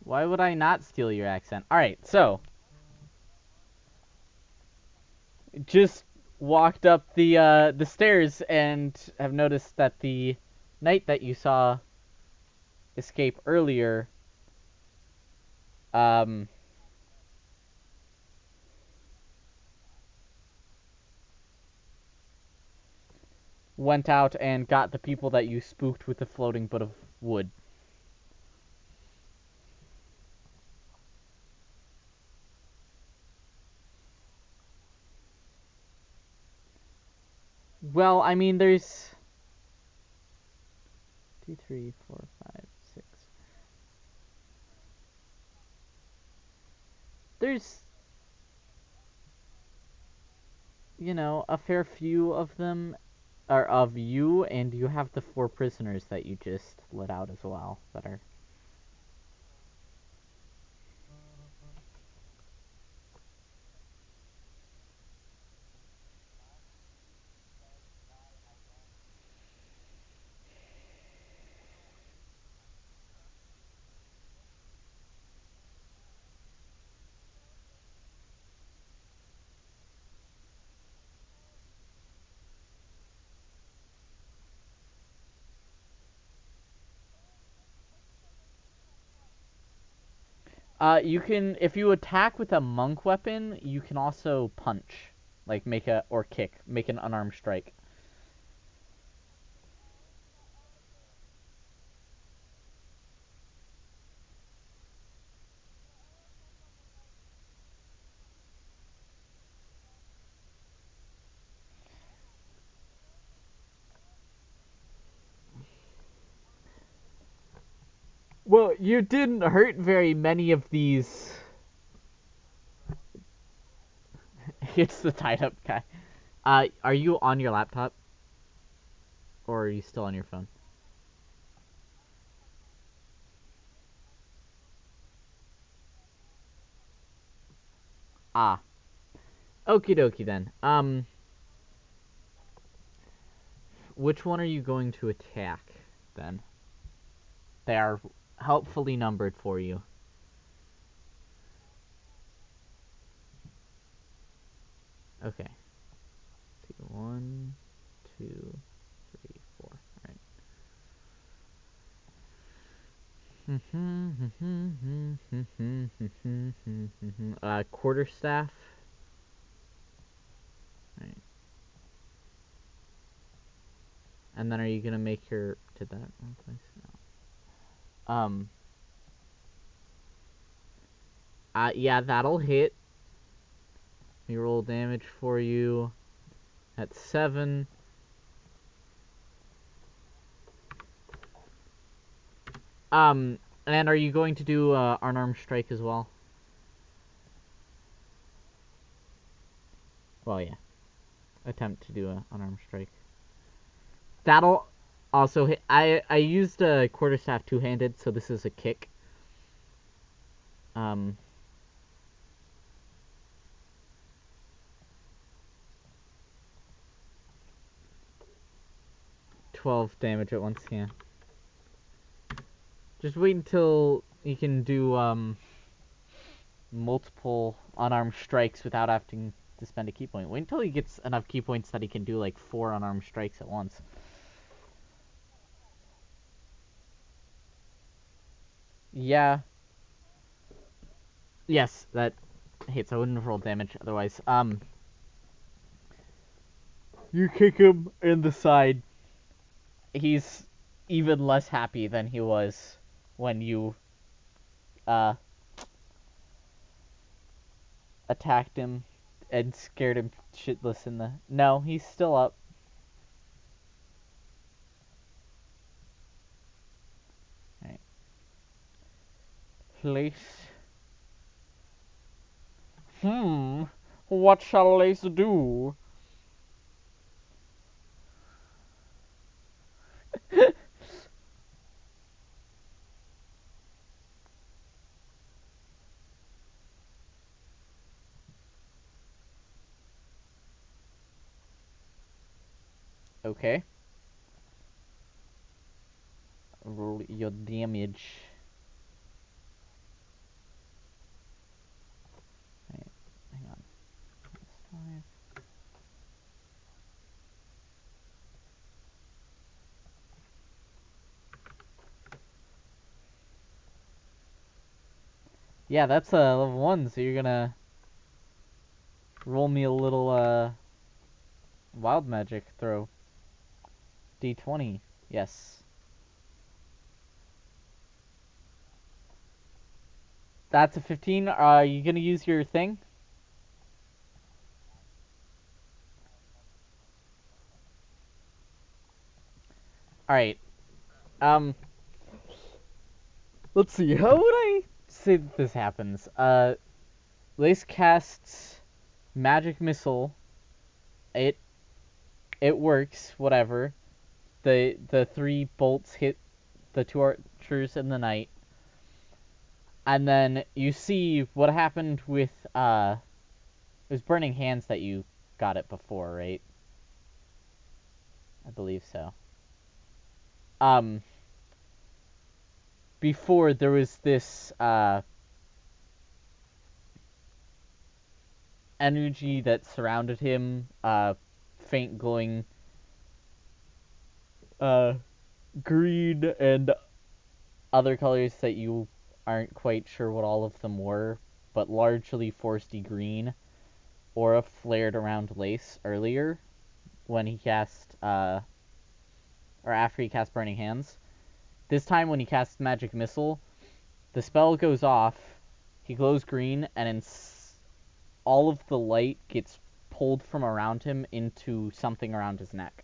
Why would I not steal your accent? Alright, so. Just walked up the stairs and have noticed that the knight that you saw escape earlier um went out and got the people that you spooked with the floating bit of wood. Well, I mean, there's 2, 3, 4, 5, 6. There's, a fair few of them are of you, and you have the 4 prisoners that you just let out as well that are. You can, if you attack with a monk weapon, you can also punch, like or kick, make an unarmed strike. Well, you didn't hurt very many of these. It's the tied up guy. Are you on your laptop? Or are you still on your phone? Ah. Okie dokie then. Which one are you going to attack, then? They are helpfully numbered for you. Okay. Let's see. 1, 2, 3, 4. Alright. Quarterstaff. Alright. And then are you gonna make your... Did that wrong place? No. Yeah, that'll hit. Let me roll damage for you. At 7. And are you going to do unarmed strike as well? Well, yeah. Attempt to do an unarmed strike. That'll also hit. I used a quarterstaff two-handed, so this is a kick. 12 damage at once, yeah. Just wait until you can do multiple unarmed strikes without having to spend a key point. Wait until he gets enough key points that he can do like 4 unarmed strikes at once. Yeah. Yes, that hits. I wouldn't have rolled damage otherwise. You kick him in the side. He's even less happy than he was when you uh attacked him and scared him shitless in the. No, he's still up. All right. Lace. What shall Lace do? Okay. Roll your damage. Yeah, that's a level 1, so you're gonna roll me a little wild magic throw. D20. Yes. That's a 15. Are you gonna use your thing? Alright. Um, let's see. How would I say that this happens? Lace casts magic missile. It it works. Whatever. The three bolts hit the two archers in the night, and then you see what happened with it was burning hands that you got it before, right? I believe so. Um, before there was this energy that surrounded him, faint glowing uh green and other colors that you aren't quite sure what all of them were, but largely foresty green. Aura flared around Lace earlier when he cast or after he cast Burning Hands. This time when he casts Magic Missile, the spell goes off, he glows green, and all of the light gets pulled from around him into something around his neck.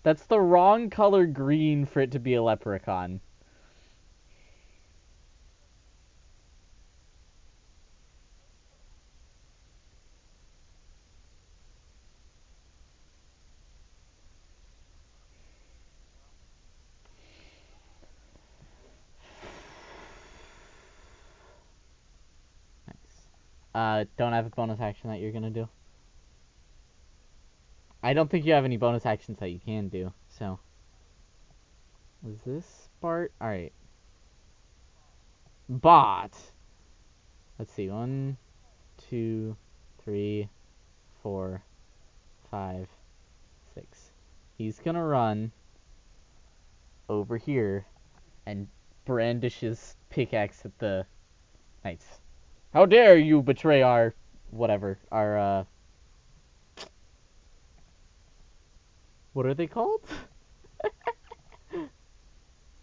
That's the wrong color green for it to be a leprechaun. Nice. Don't have a bonus action that you're gonna do. I don't think you have any bonus actions that you can do, so. Was this part? Alright. Bot. Let's see. 1, 2, 3, 4, 5, 6. He's gonna run over here and brandish his pickaxe at the knights. How dare you betray our whatever, our what are they called?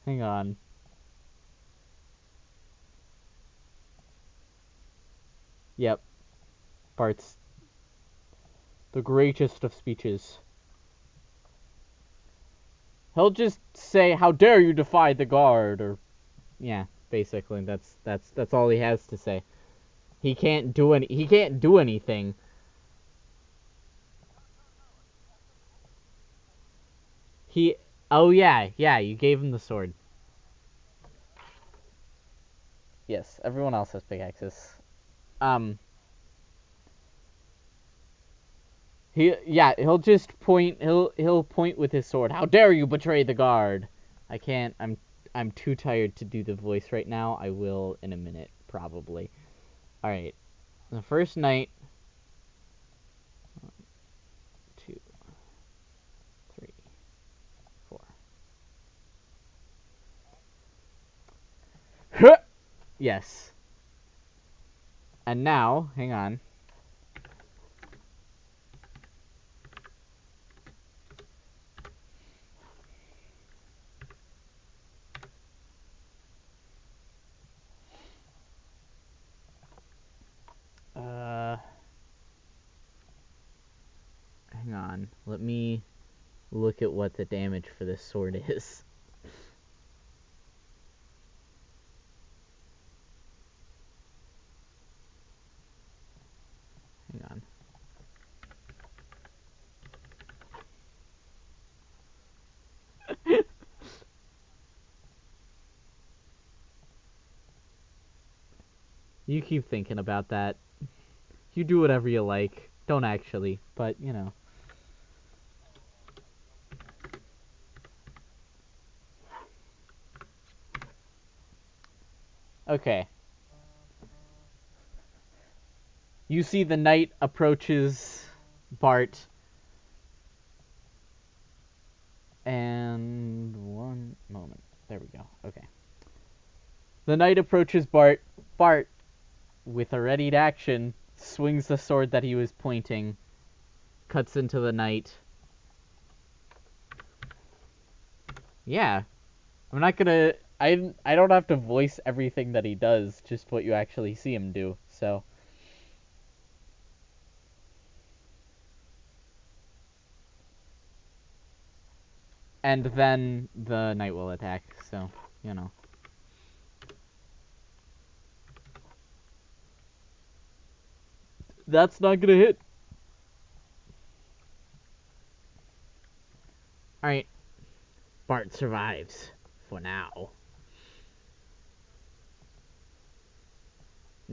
Hang on. Yep. Bart's the greatest of speeches. He'll just say, "How dare you defy the guard?" Or yeah, basically that's all he has to say. He can't do anything. He Oh yeah, you gave him the sword. Yes, everyone else has pickaxes. Um he'll just point he'll point with his sword. How dare you betray the guard? I can't I'm too tired to do the voice right now. I will in a minute probably. All right. The first night 1, 2, 3, 4. Yes. And now, hang on. Hang on. Let me look at what the damage for this sword is. Hang on. You keep thinking about that. You do whatever you like. Don't actually, but, you know. Okay. You see the knight approaches Bart. And one moment. There we go. Okay. The knight approaches Bart. Bart, with a readied action, swings the sword that he was pointing, cuts into the knight. Yeah. I'm not gonna... I don't have to voice everything that he does, just what you actually see him do, so... And then the knight will attack, so, you know. That's not gonna hit. Alright. Bart survives. For now.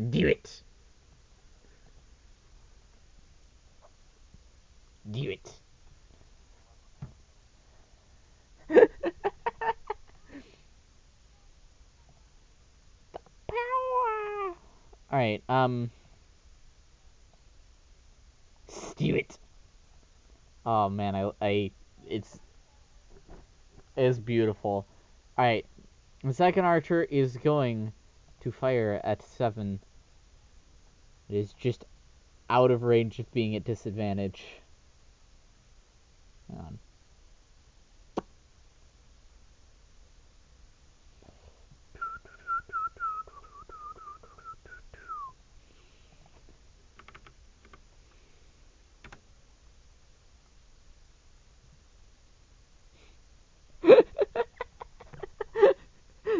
Do it. Do it. Power. Alright, stew it. Oh man, it's beautiful. Alright, the second archer is going to fire at 7. It is just out of range of being at disadvantage. Hang on.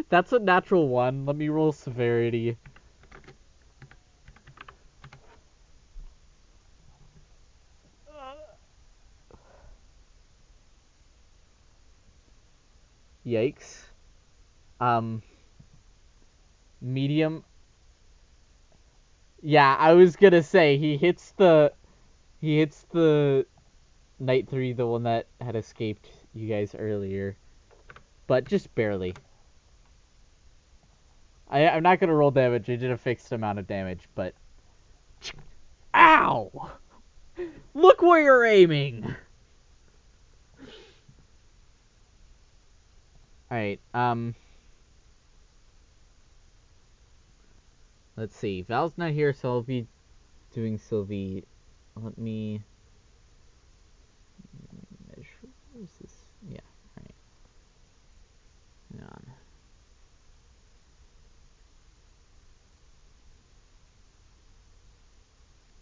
That's a natural 1. Let me roll severity. Yikes. Medium. Yeah, I was gonna say he hits the Knight 3, the one that had escaped you guys earlier, but just barely. I'm not gonna roll damage. I did a fixed amount of damage, but ow! Look where you're aiming. All right. Let's see. Val's not here, so I'll be doing Sylvie. Let me measure. Where's this? Yeah. All right. Hang on.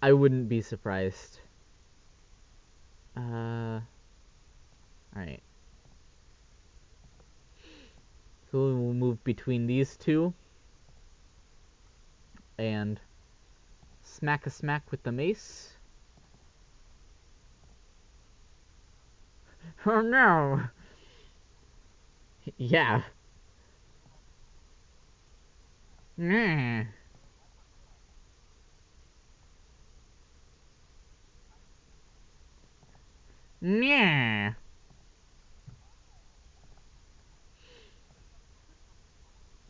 I wouldn't be surprised. All right. So we'll move between these two and smack a smack with the mace. Oh no! Yeah. Nah. Nah.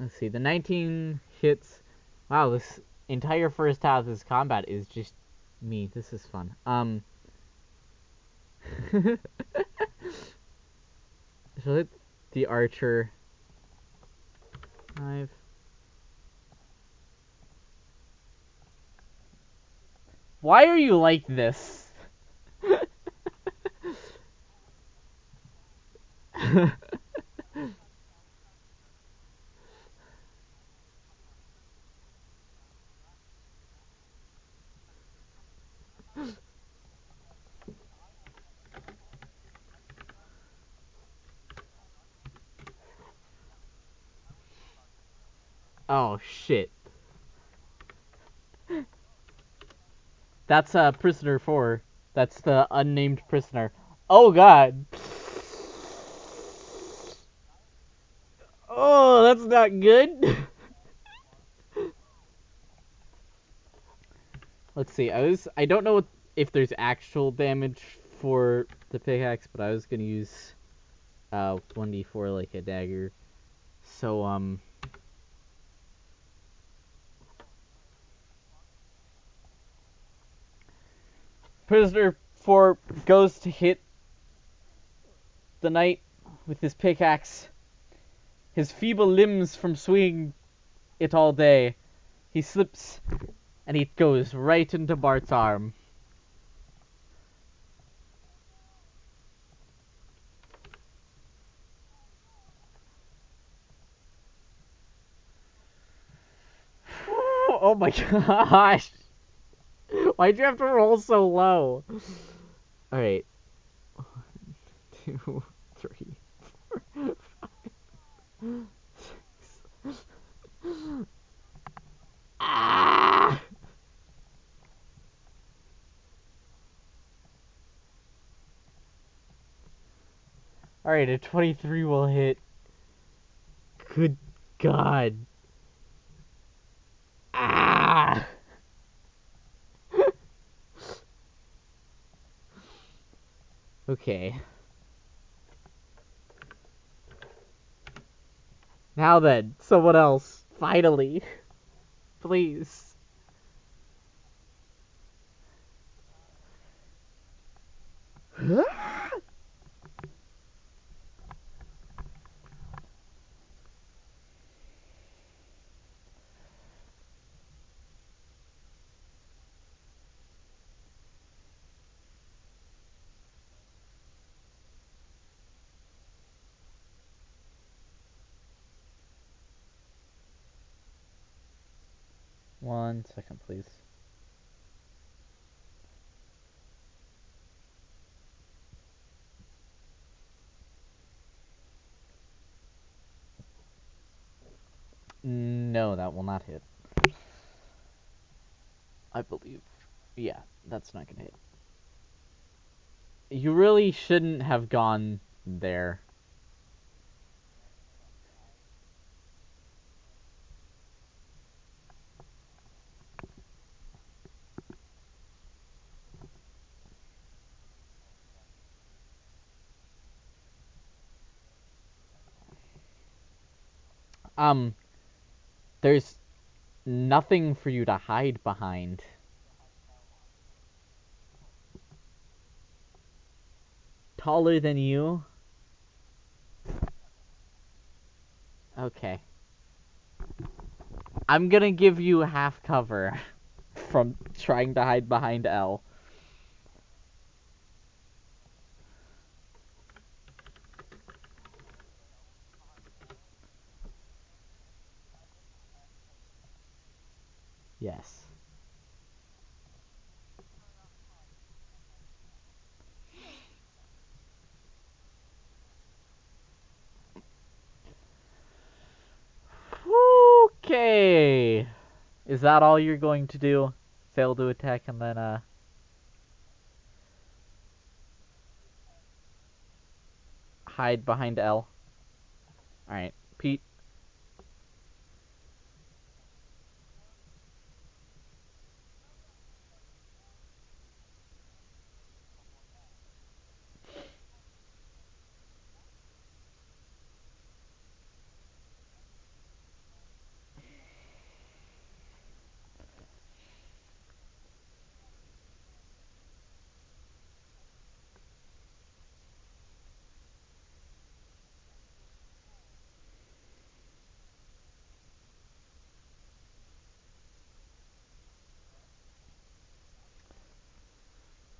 Let's see. The 19 hits. Wow, this entire first half of this combat is just me. This is fun. So hit the archer. 5. Why are you like this? Oh shit. That's prisoner 4. That's the unnamed prisoner. Oh god. Oh, that's not good. Let's see. I don't know if there's actual damage for the pickaxe, but I was gonna use 1d4 like a dagger. So Prisoner 4 goes to hit the knight with his pickaxe. His feeble limbs from swinging it all day. He slips and he goes right into Bart's arm. Oh my gosh! Why'd you have to roll so low? Alright. 1, 2, 3, 4, 5, 6. Ah! Alright, a 23 will hit. Good God. Ah! Okay. Now then, someone else. Finally. Please. One second, please. No, that will not hit. I believe. Yeah, that's not gonna hit. You really shouldn't have gone there. Um, there's nothing for you to hide behind. Taller than you? Okay. I'm gonna give you half cover from trying to hide behind L. Yes. Okay. Is that all you're going to do? Fail to attack and then hide behind L? Alright. Pete.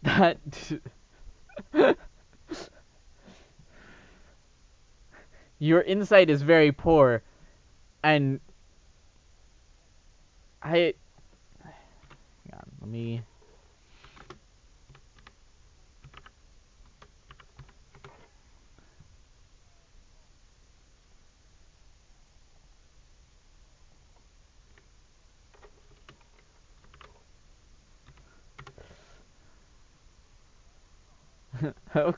That your insight is very poor, and hang on, let me. Oh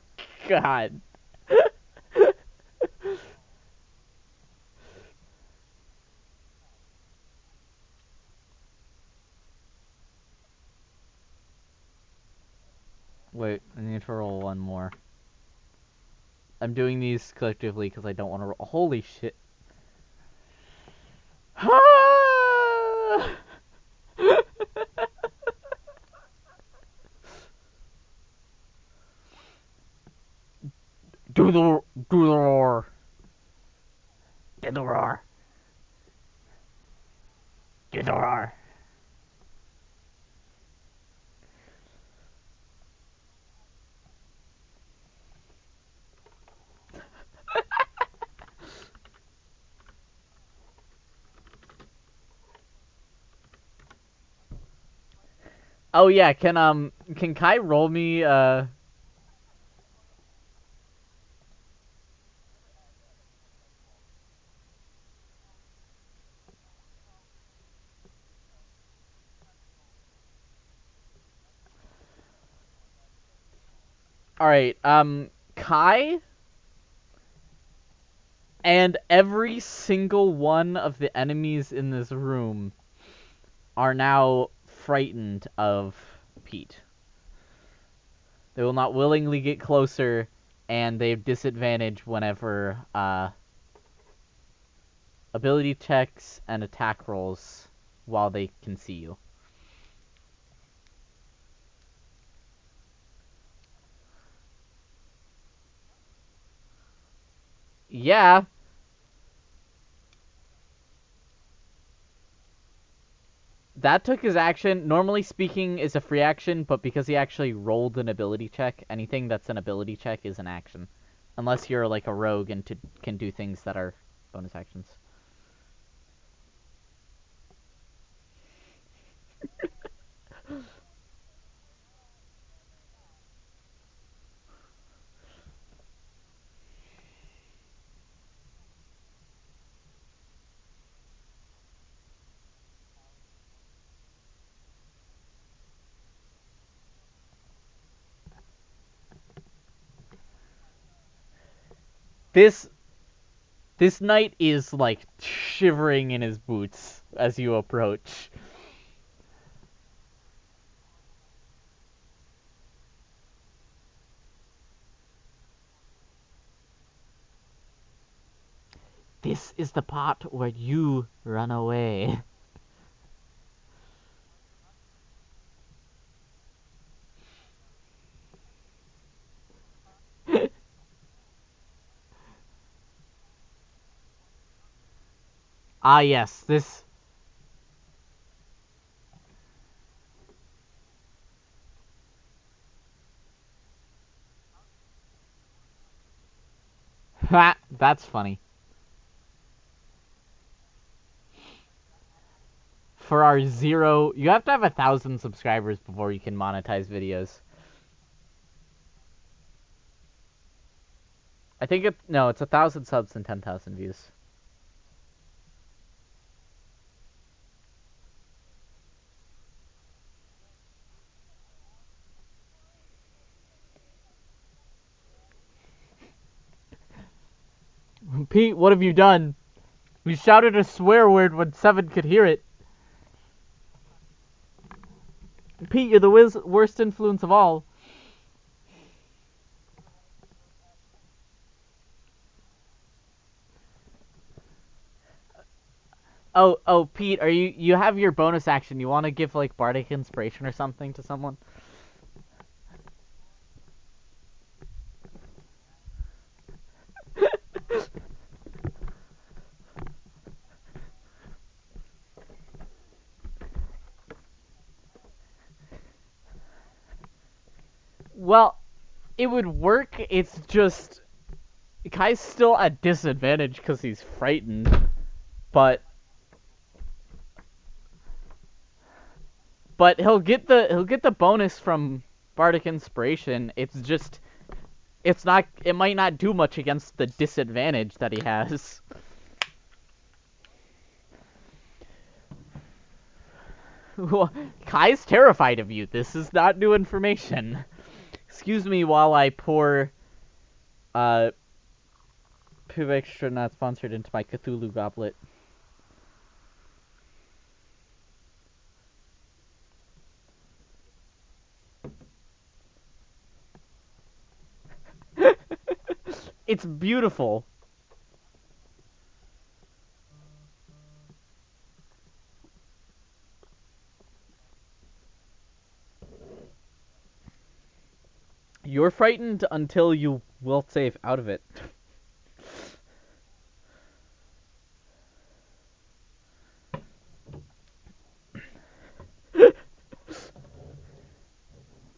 God. Wait, I need to roll one more. I'm doing these collectively because I don't want to roll. Holy shit. Do the roar. Do the roar. Do the roar. Oh yeah, can Kai roll me Alright, Kai and every single one of the enemies in this room are now frightened of Pete. They will not willingly get closer, and they have disadvantage whenever ability checks and attack rolls while they can see you. Yeah. That took his action. Normally speaking is a free action, but because he actually rolled an ability check, anything that's an ability check is an action. Unless you're like a rogue and can do things that are bonus actions. This knight is like shivering in his boots as you approach. This is the part where you run away. Ah, yes, this. Ha! That's funny. For our zero, you have to have 1,000 subscribers before you can monetize videos. I think it's 1,000 subs and 10,000 views. Pete, what have you done? We shouted a swear word when Seven could hear it. Pete, you're the worst influence of all. Oh, Pete, you have your bonus action? You want to give like bardic inspiration or something to someone? Well, it would work. It's just Kai's still at disadvantage because he's frightened, but he'll get the bonus from bardic inspiration. It's just it might not do much against the disadvantage that he has. Kai's terrified of you. This is not new information. Excuse me while I pour Pooh Extra not sponsored into my Cthulhu goblet. It's beautiful. You're frightened until you will save out of it.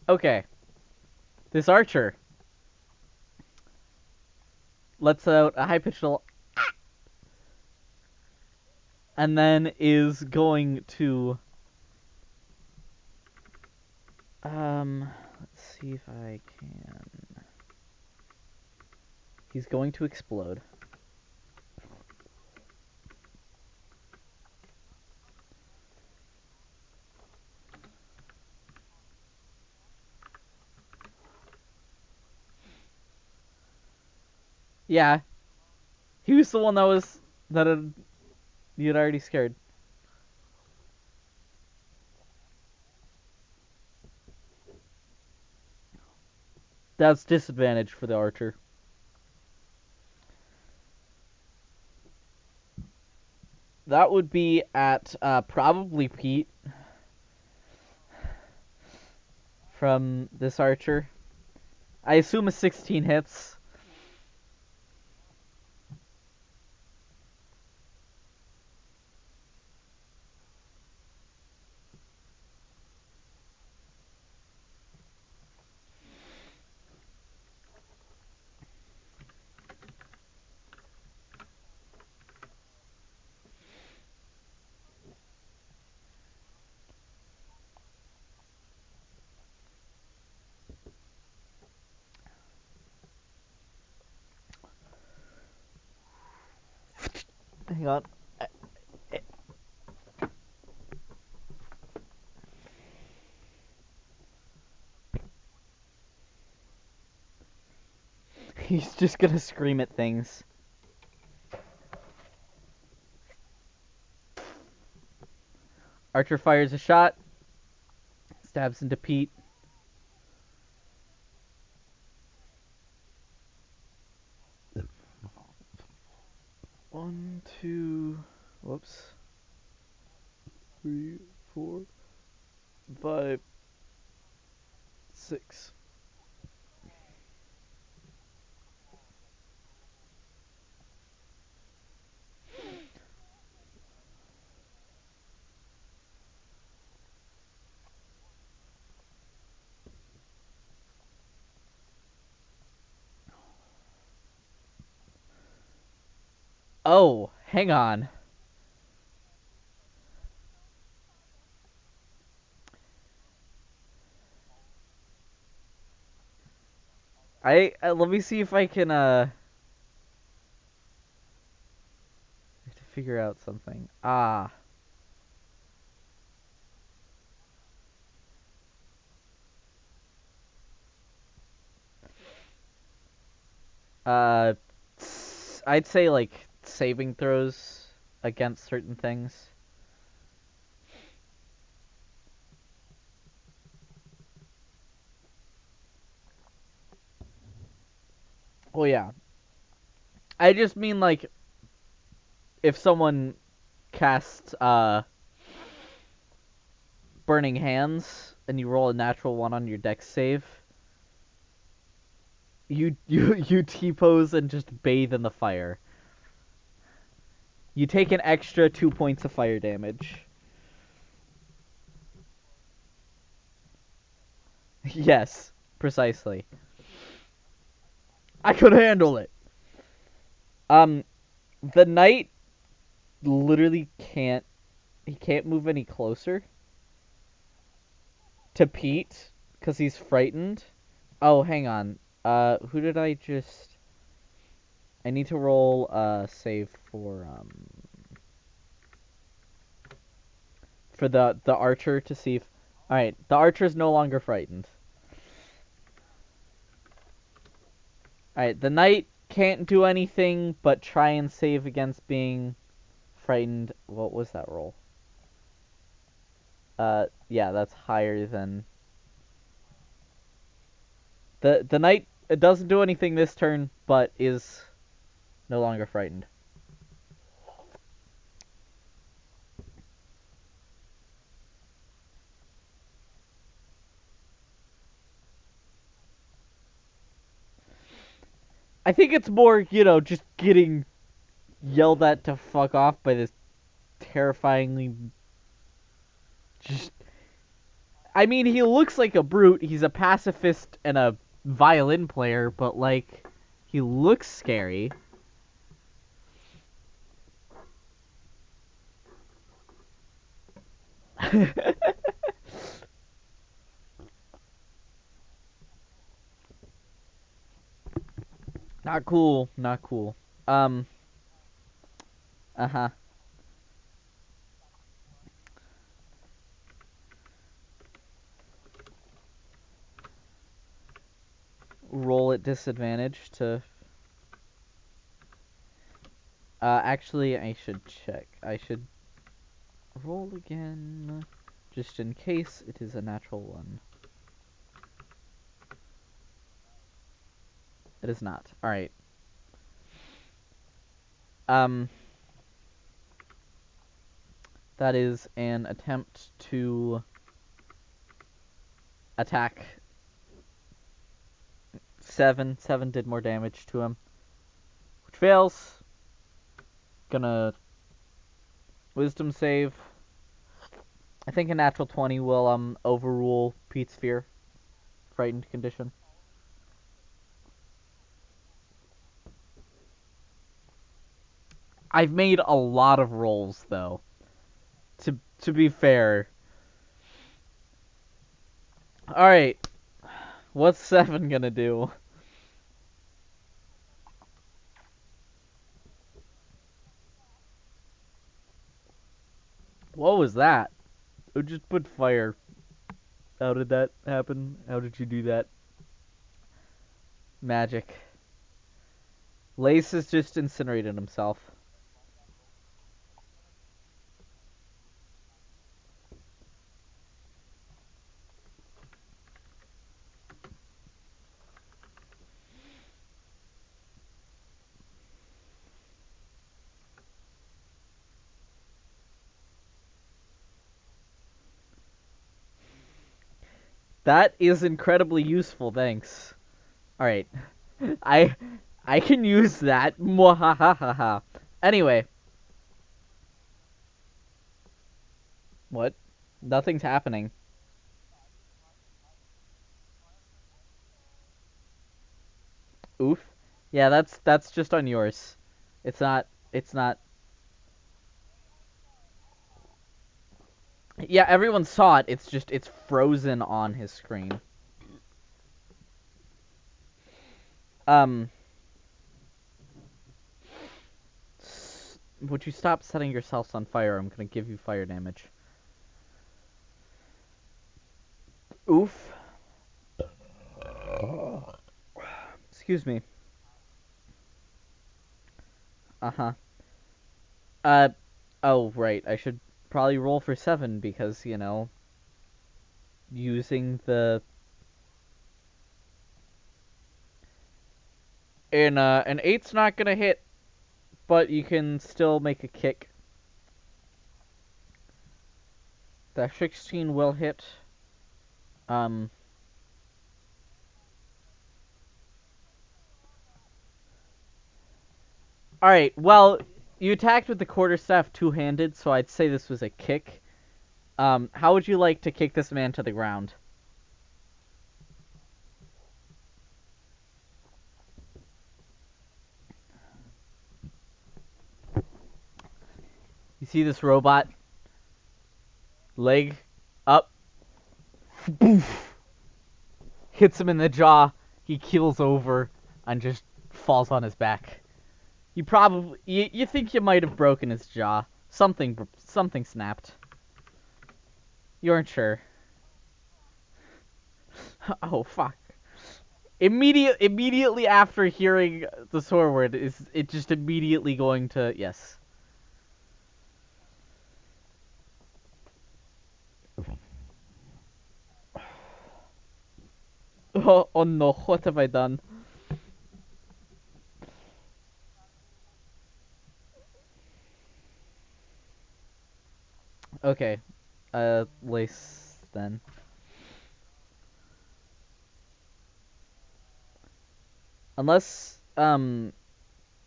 Okay. This archer lets out a high pitched little and then is going to let's see if I can. He's going to explode. Yeah, he was the one that you had already scared. That's disadvantage for the archer. That would be at probably Pete from this archer. I assume a 16 hits. Hang on. He's just gonna scream at things. Archer fires a shot. Stabs into Pete. One, two, whoops. 3, 4, 5, 6. Oh, hang on. Let me see if I can have to figure out something. Uh I'd say like saving throws against certain things. Well, yeah. I just mean like if someone casts Burning Hands and you roll a natural one on your dex save, you T-pose and just bathe in the fire. You take an extra 2 points of fire damage. Yes, precisely. I could handle it. Um, the knight literally can't. He can't move any closer to Pete because he's frightened. Oh, hang on. Who did I just? I need to roll save for the archer to see if. All right, the archer is no longer frightened. All right, the knight can't do anything but try and save against being frightened. What was that roll? Yeah, that's higher than the knight. It doesn't do anything this turn, but is no longer frightened. I think it's more, just getting yelled at to fuck off by this terrifyingly just I mean, he looks like a brute. He's a pacifist and a violin player, but like he looks scary. Not cool, not cool. Um, uh-huh. Roll at disadvantage to actually I should check. I should roll again just in case it is a natural one. It is not. All right. Um that is an attempt to attack 7. 7 did more damage to him. Which fails. Gonna wisdom save. I think a natural 20 will overrule Pete's fear. Frightened condition. I've made a lot of rolls though. To be fair. Alright. What's 7 gonna do? What was that? Who just put fire? How did that happen? How did you do that? Magic. Lace has just incinerated himself. That is incredibly useful, thanks. Alright. I I can use that. Mwahahaha. Anyway. What? Nothing's happening. Oof. Yeah, that's just on yours. It's not. Yeah, everyone saw it. It's frozen on his screen. Um would you stop setting yourselves on fire? I'm going to give you fire damage. Oof. Excuse me. Uh-huh. Uh oh, right. I should probably roll for 7 because, using the and an 8's not going to hit, but you can still make a kick. The 16 will hit. Um Alright, well, you attacked with the quarterstaff two-handed, so I'd say this was a kick. How would you like to kick this man to the ground? You see this robot? Leg up. Boof. Hits him in the jaw. He keels over and just falls on his back. You think you might have broken his jaw. Something snapped. You aren't sure. Oh fuck. Immediately after hearing the swear word, is it just immediately going to yes. Oh no, what have I done? Okay. Lace then. Unless,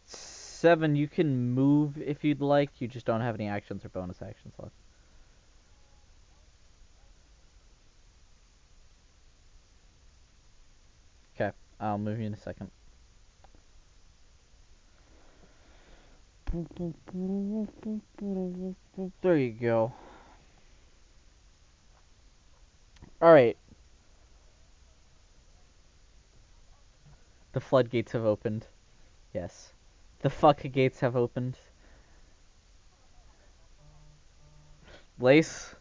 7, you can move if you'd like. You just don't have any actions or bonus actions left. Okay. I'll move you in a second. There you go. Alright. The floodgates have opened. Yes. The fuck gates have opened. Lace.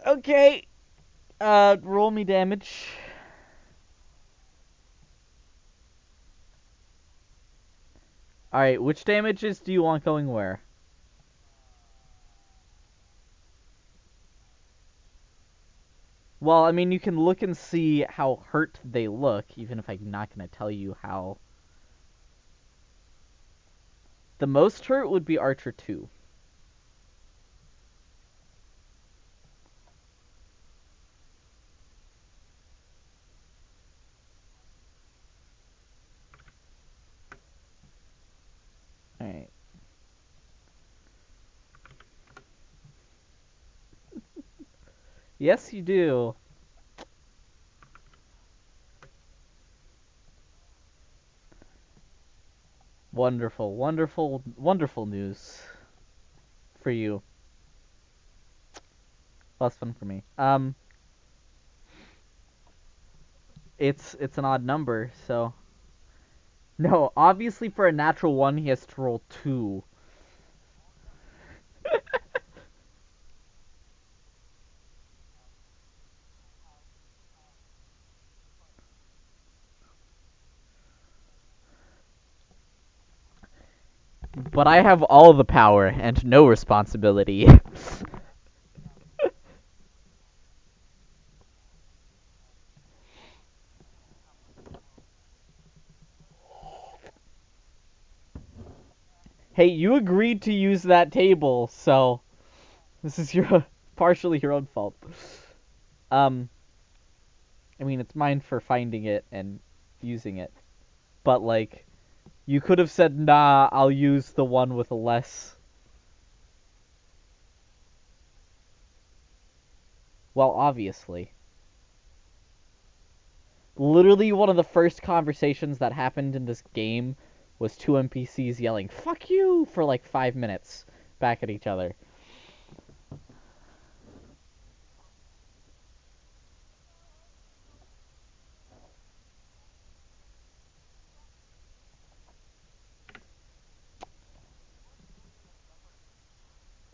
Okay. Roll me damage. Alright, which damages do you want going where? Well, I mean, you can look and see how hurt they look, even if I'm not going to tell you how. The most hurt would be Archer 2. Alright. Yes, you do. Wonderful, wonderful, wonderful news for you. Less fun for me. It's an odd number, so no. Obviously, for a natural 1, he has to roll 2. But I have all the power and no responsibility. Hey, you agreed to use that table, so this is your partially your own fault. Um, I mean, it's mine for finding it and using it, but like, you could have said, "Nah, I'll use the one with less." Well, obviously. Literally, one of the first conversations that happened in this game was 2 NPCs yelling "fuck you" for like 5 minutes back at each other.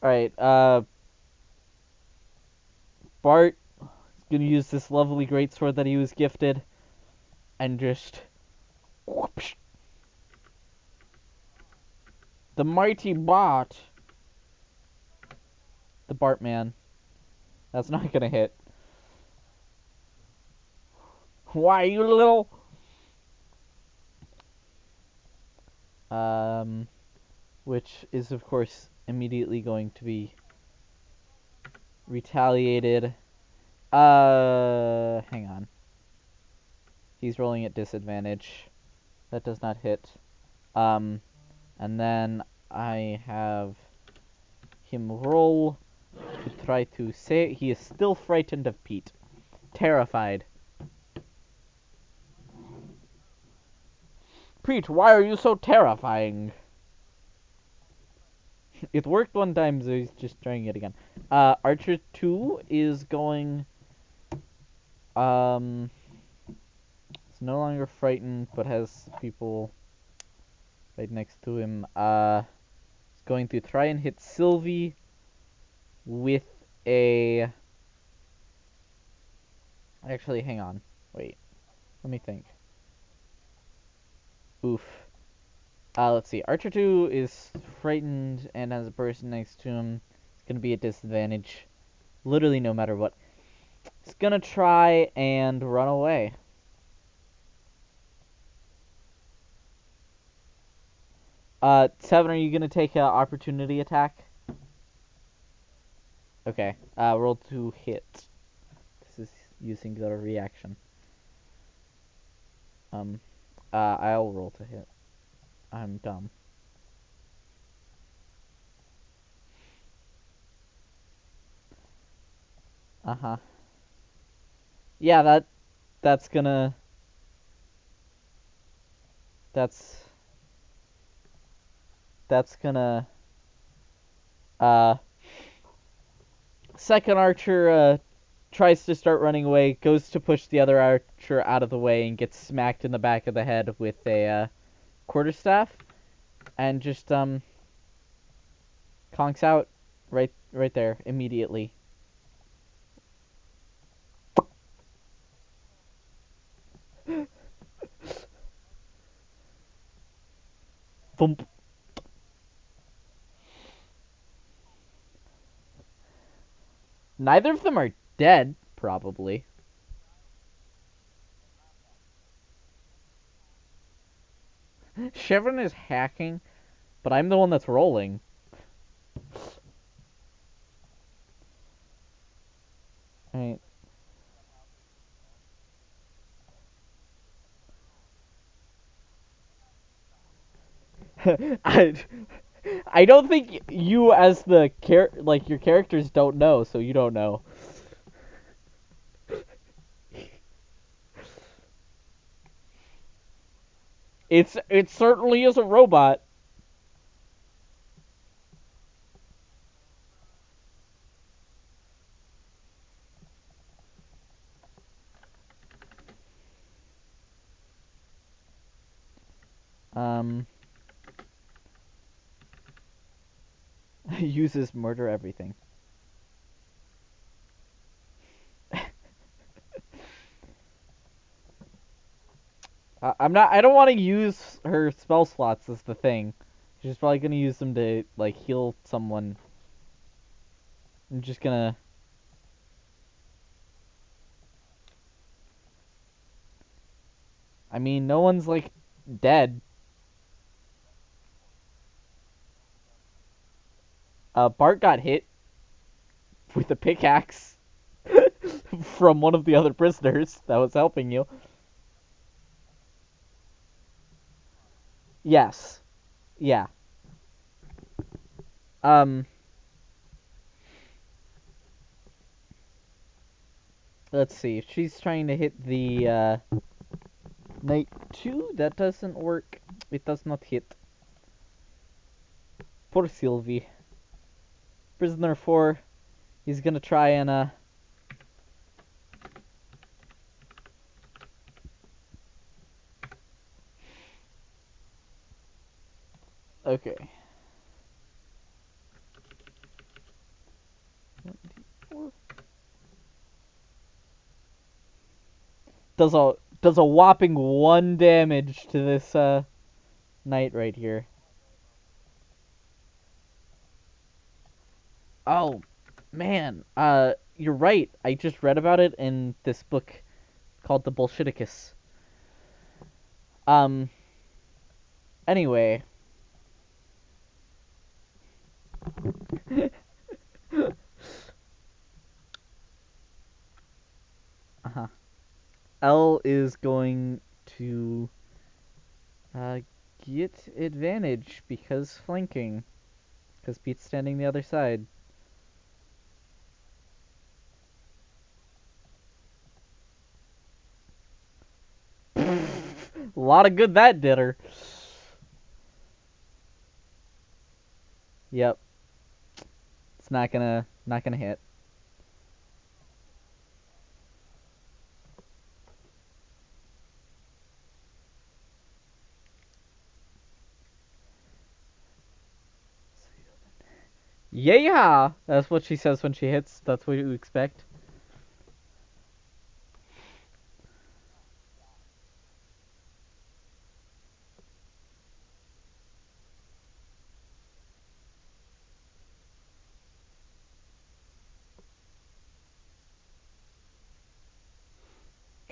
All right, Bart is gonna use this lovely greatsword that he was gifted, and just whoopsh, the mighty Bart, the Bartman. That's not gonna hit. Why, you little? Um, which is of course immediately going to be retaliated. Hang on. He's rolling at disadvantage. That does not hit. Um, and then I have him roll to try to say he is still frightened of Pete. Terrified. Pete, why are you so terrifying? It worked one time, so he's just trying it again. Archer 2 is going... It's no longer frightened, but has people right next to him. It's going to try and hit Sylvie with a... Actually, hang on. Wait. Let me think. Oof. Let's see. Archer 2 is frightened and has a person next to him. It's going to be at disadvantage. Literally no matter what. It's gonna try and run away. Seven, are you gonna take an opportunity attack? Okay. Roll to hit. This is using the reaction. I'll roll to hit. I'm dumb. Uh-huh. Yeah, that's gonna that's that's gonna uh second archer tries to start running away, goes to push the other archer out of the way and gets smacked in the back of the head with a quarterstaff and just conks out right there immediately. Thump. Neither of them are dead, probably. Chevron is hacking, but I'm the one that's rolling. Right. I, I don't think you as the like your characters don't know, so you don't know. It certainly is a robot. Um, uses murder everything. I'm not. I don't want to use her spell slots. Is the thing. She's probably gonna use them to like heal someone. I'm just gonna. I mean, no one's like dead. Bart got hit with a pickaxe from one of the other prisoners that was helping you. Yes. Yeah. Um. Let's see. If she's trying to hit the Knight 2, that doesn't work. It does not hit. Poor Sylvie. Prisoner 4, he's gonna try and, okay. Does a whopping 1 damage to this, knight right here. Oh, man. You're right. I just read about it in this book called The Bolshevikus. Um, anyway. Uh-huh. L is going to uh, get advantage because flanking. Because Pete's standing the other side. A lot of good that did her. Yep. It's not gonna hit. Yeah, that's what she says when she hits. That's what you expect.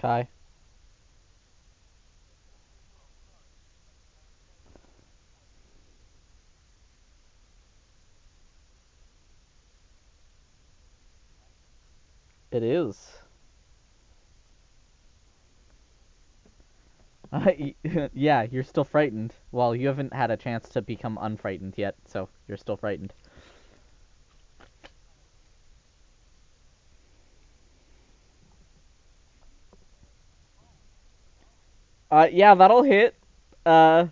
Kai. It is. Yeah, you're still frightened. Well, you haven't had a chance to become unfrightened yet, so you're still frightened. Yeah, that'll hit. Uh,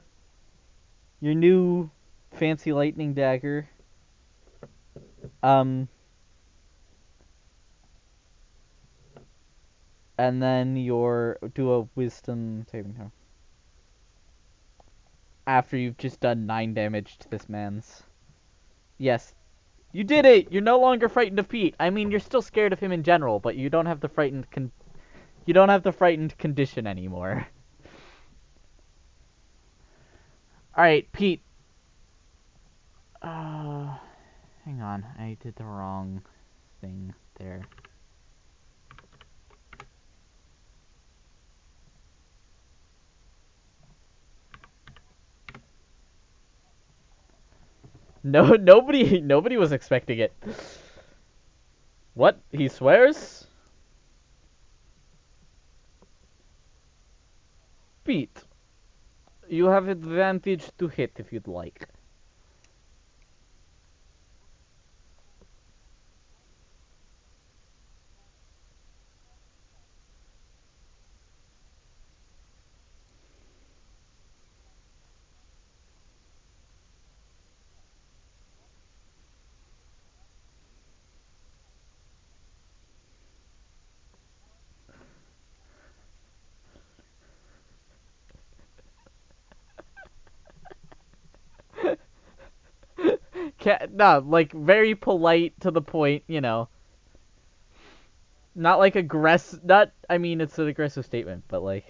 your new fancy lightning dagger. Um, and then your do a wisdom saving throw. After you've just done 9 damage to this man's. Yes, you did it. You're no longer frightened of Pete. I mean, you're still scared of him in general, but you don't have the you don't have the frightened condition anymore. All right, Pete. Hang on. I did the wrong thing there. No, nobody was expecting it. What? He swears? Pete, you have advantage to hit if you'd like. No, like very polite to the point, you know. Not like aggressive. Not. I mean, it's an aggressive statement, but like.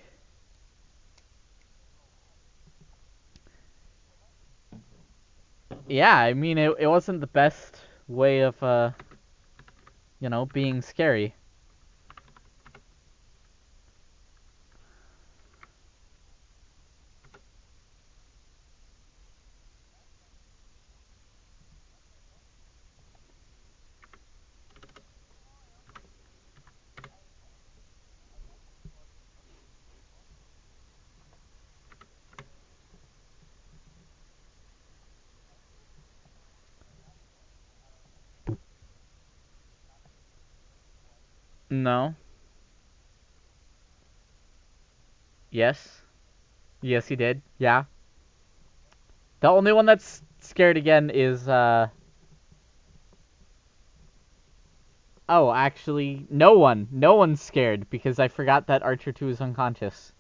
Yeah, I mean, it wasn't the best way of being scary. No. Yes. Yes, he did. Yeah. The only one that's scared again is Oh, actually, no one. No one's scared because I forgot that Archer 2 is unconscious.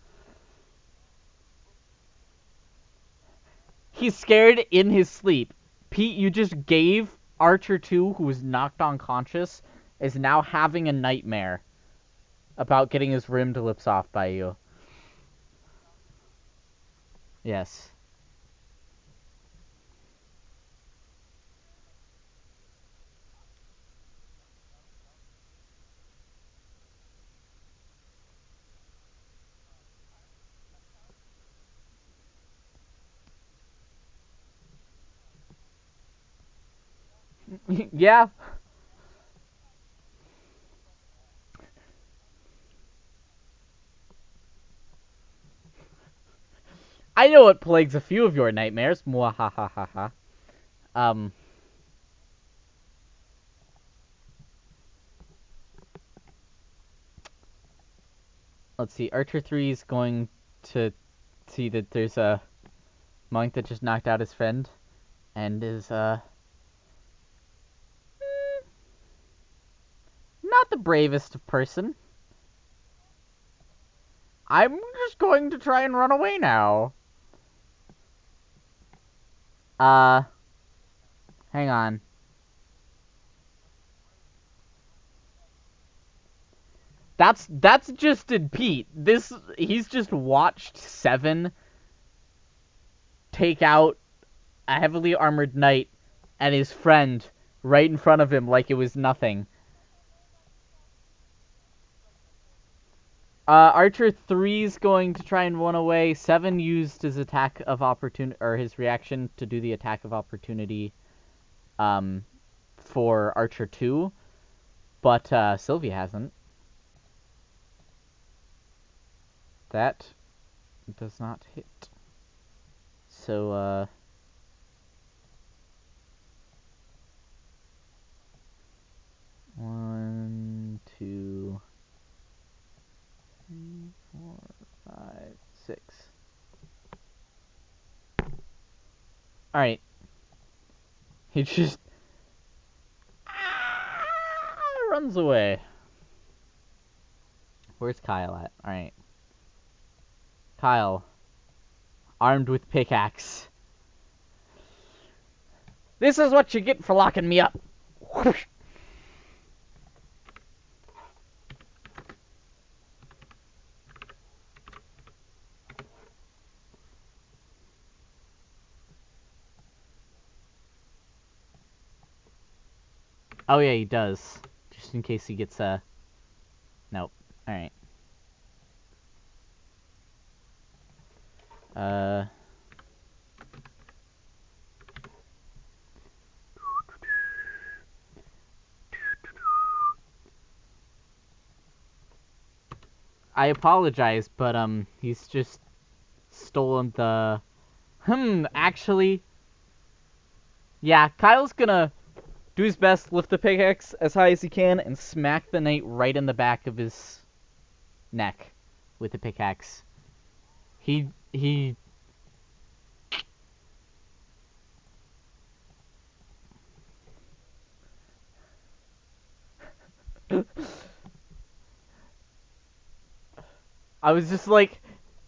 He's scared in his sleep. Pete, you just gave Archer 2, who was knocked unconscious, is now having a nightmare about getting his rimmed lips off by you. Yes. Yeah. I know what plagues a few of your nightmares. Mwahahaha. Um, let's see. Archer 3 is going to see that there's a monk that just knocked out his friend and is, not the bravest of person. I'm just going to try and run away now. Uh, hang on. That's just in Pete. He's just watched Seven take out a heavily armored knight and his friend right in front of him like it was nothing. Archer 3's going to try and run away. 7 used his attack of opportunity, or his reaction to do the attack of opportunity for Archer 2, but Sylvia hasn't. That does not hit. So, 1, 2, 3, 4, 5, 6. Alright. He just runs away. Where's Kyle at? Alright. Kyle. Armed with pickaxe. This is what you get for locking me up. Oh yeah, he does. Just in case he gets a... Nope. Alright. I apologize, but he's just stolen the... actually... Yeah, Kyle's gonna do his best, lift the pickaxe as high as he can, and smack the knight right in the back of his neck with the pickaxe. He... I was just like,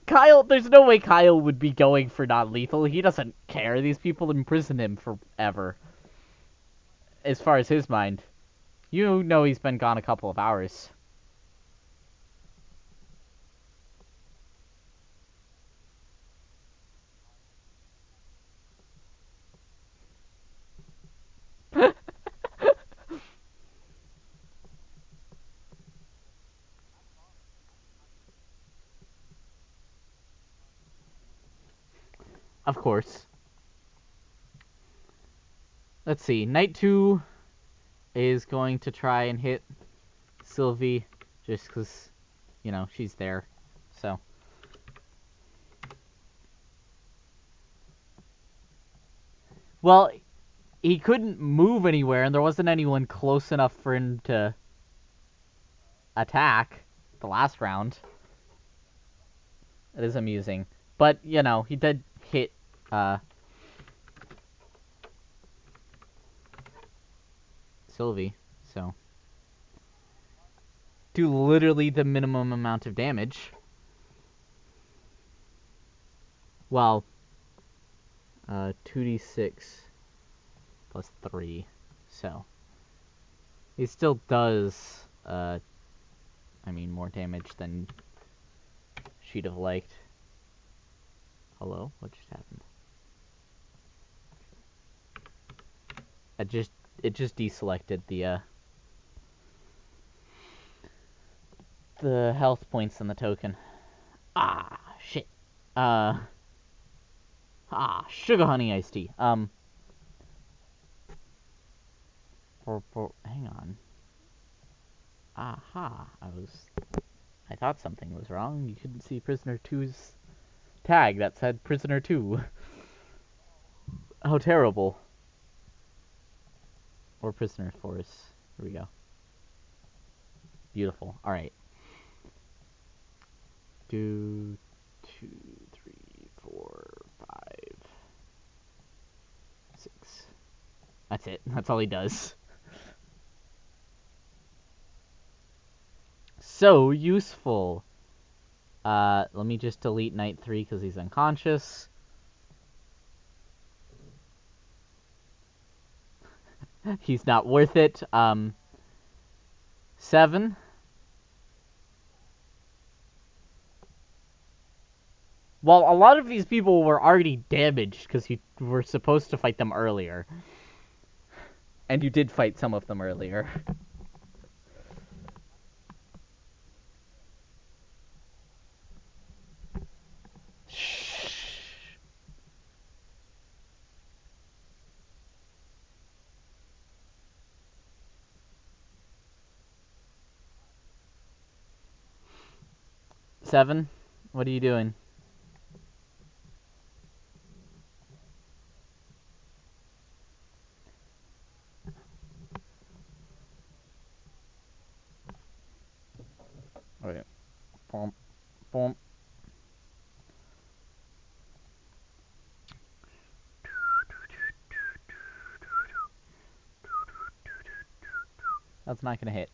Kyle, there's no way Kyle would be going for non-lethal. He doesn't care. These people imprison him forever. As far as his mind. You know he's been gone a couple of hours. Of course. Let's see. Knight 2 is going to try and hit Sylvie just because, you know, she's there. So. Well, he couldn't move anywhere, and there wasn't anyone close enough for him to attack the last round. It is amusing. But, you know, he did hit, Sylvie, so. Do literally the minimum amount of damage. Well, 2d6 plus 3, so. He still does, more damage than she'd have liked. Hello? What just happened? It just deselected the health points in the token. Ah, shit. Sugar honey iced tea. Hang on. Aha, I thought something was wrong. You couldn't see Prisoner 2's tag that said Prisoner 2. How terrible. Or Prisoner 4's. Here we go. Beautiful. Alright. 2, 3, 4, 5, 6. That's it. That's all he does. So useful. Let me just delete Knight 3 because he's unconscious. He's not worth it. 7. Well, a lot of these people were already damaged because you were supposed to fight them earlier. And you did fight some of them earlier. Seven, what are you doing? Okay. Boom, boom. That's not gonna hit.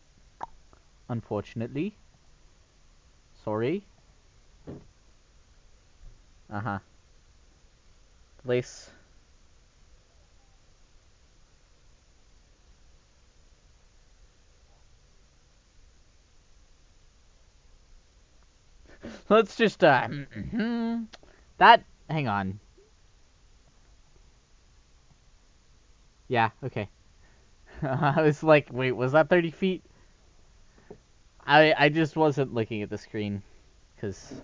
Unfortunately. Sorry. Uh-huh. Place. Let's just, that, hang on. Yeah, okay. I was like, wait, was that 30 feet? I just wasn't looking at the screen, because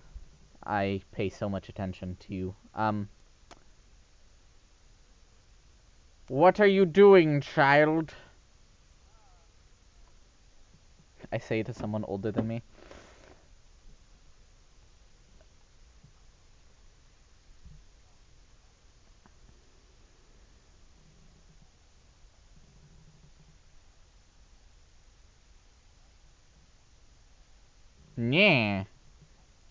I pay so much attention to you. What are you doing, child? I say to someone older than me. Yeah,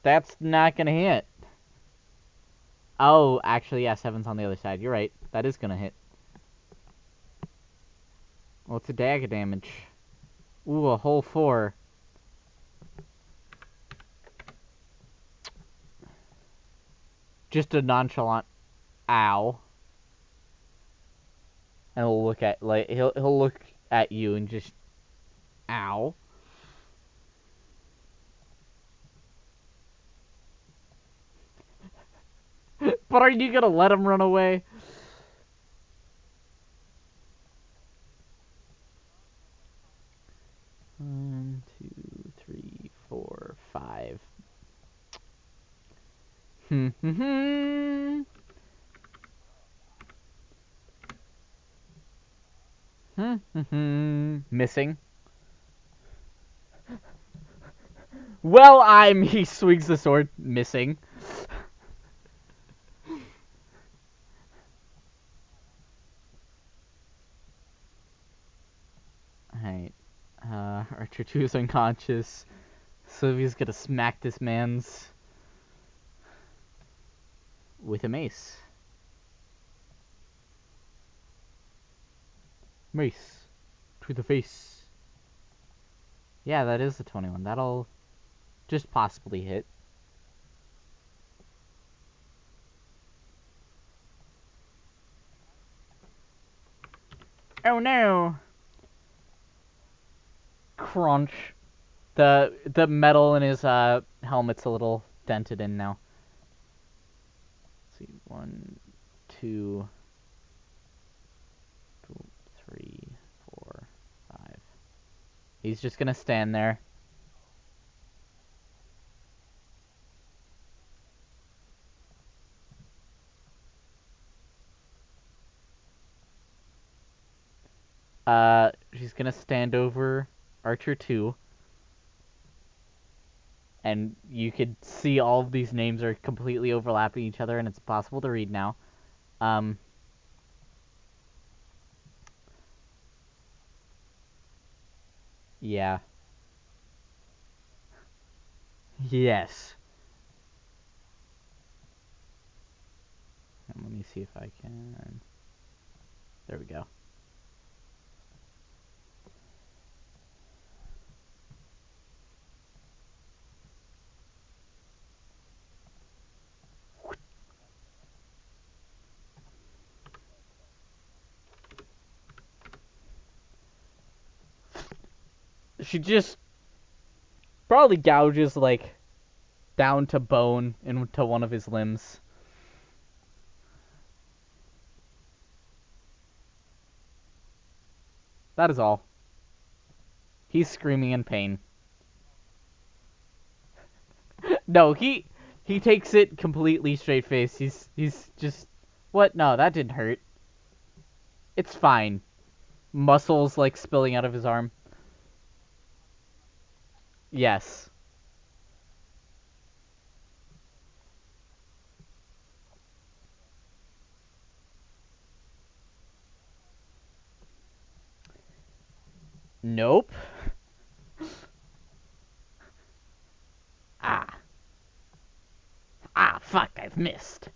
that's not gonna hit. Oh, actually, yeah, seven's on the other side. You're right. That is gonna hit. Well, it's a dagger damage. Ooh, a whole 4. Just a nonchalant ow. And he'll look at he'll look at you and just ow. But are you gonna let him run away? One, two, three, 4, 5. Missing. Well, he swings the sword, missing. Alright. Archer 2 is unconscious. Sylvia's gonna smack this man's with a mace. Mace. To the face. Yeah, that is the 21. That'll just possibly hit. Oh no! Crunch. The metal in his helmet's a little dented in now. Let's see, 1, 2, 3, 4, 5. He's just gonna stand there. She's gonna stand over Archer 2. And you could see all of these names are completely overlapping each other, and it's possible to read now. Yeah. Yes. And let me see if I can... There we go. She just probably gouges, like, down to bone into one of his limbs. That is all. He's screaming in pain. No, he takes it completely straight face. He's just... What? No, that didn't hurt. It's fine. Muscles, like, spilling out of his arm. Yes. Nope. Ah. Ah, fuck, I've missed.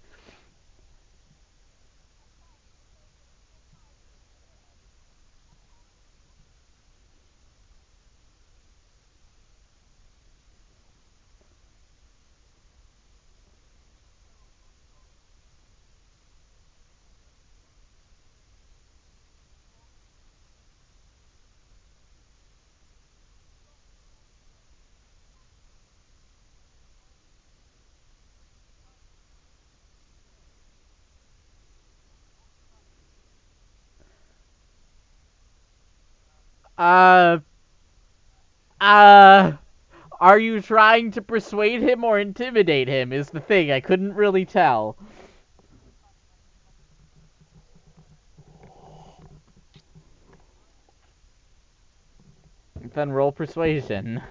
Uh, uh, are you trying to persuade him or intimidate him is the thing. I couldn't really tell. Then roll persuasion.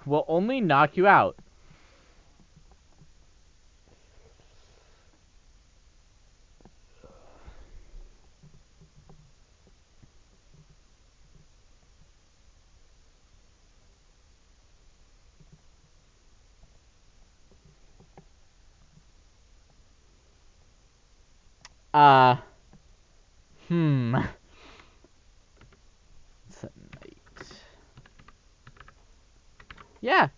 Will only knock you out. Uh, hmm. Yeah.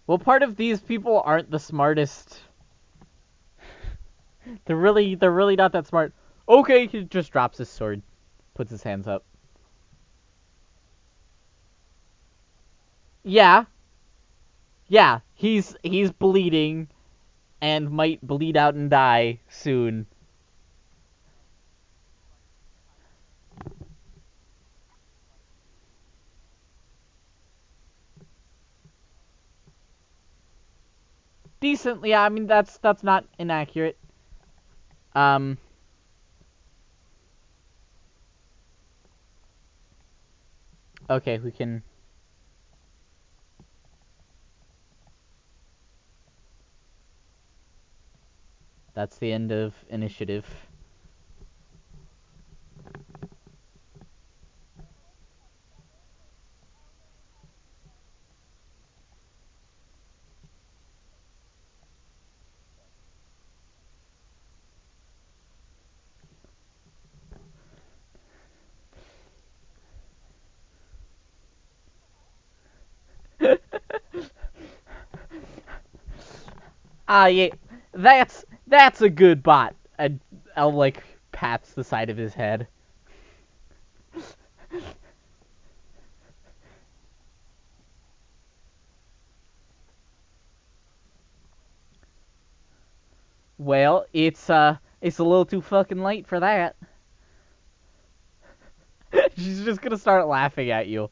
Well, part of these people aren't the smartest. They're really not that smart. Okay, he just drops his sword, puts his hands up. Yeah, yeah, he's bleeding and might bleed out and die soon. Decently, yeah, I mean that's not inaccurate. Um, okay, we can. That's the end of initiative. Ah, yeah, that's a good bot. And El like pats the side of his head. Well, it's a little too fucking late for that. She's just gonna start laughing at you.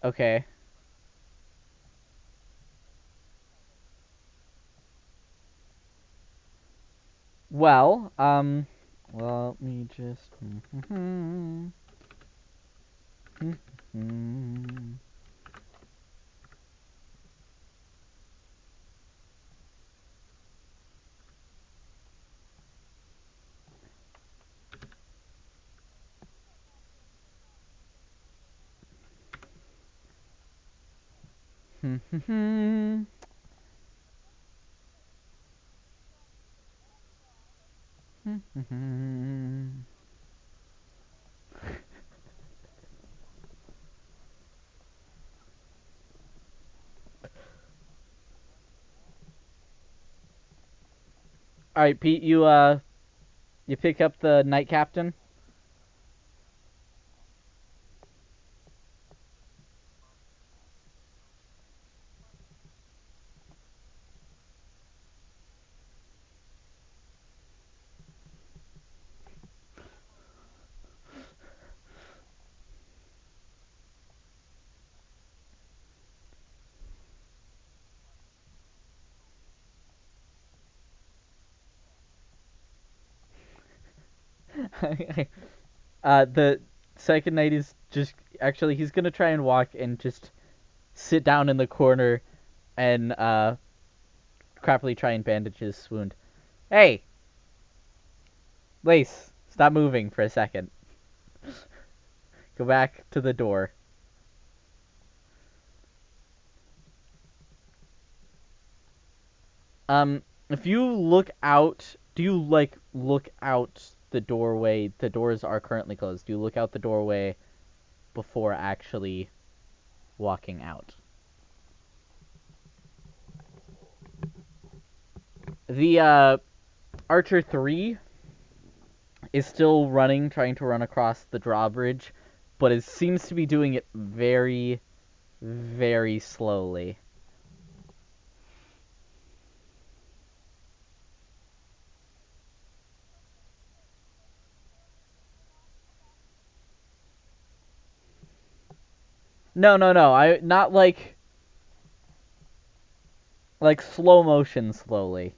Okay. Well, let me just. All right, Pete, you pick up the night captain. The second night is just actually he's gonna try and walk and just sit down in the corner and crappily try and bandage his wound. Hey, Lace, stop moving for a second. Go back to the door. If you look out, do you like look out the doorway? The doors are currently closed. Do you look out the doorway before actually walking out? The Archer 3 is still running, trying to run across the drawbridge, but it seems to be doing it very, very slowly. No, no, no. I not like slow motion slowly.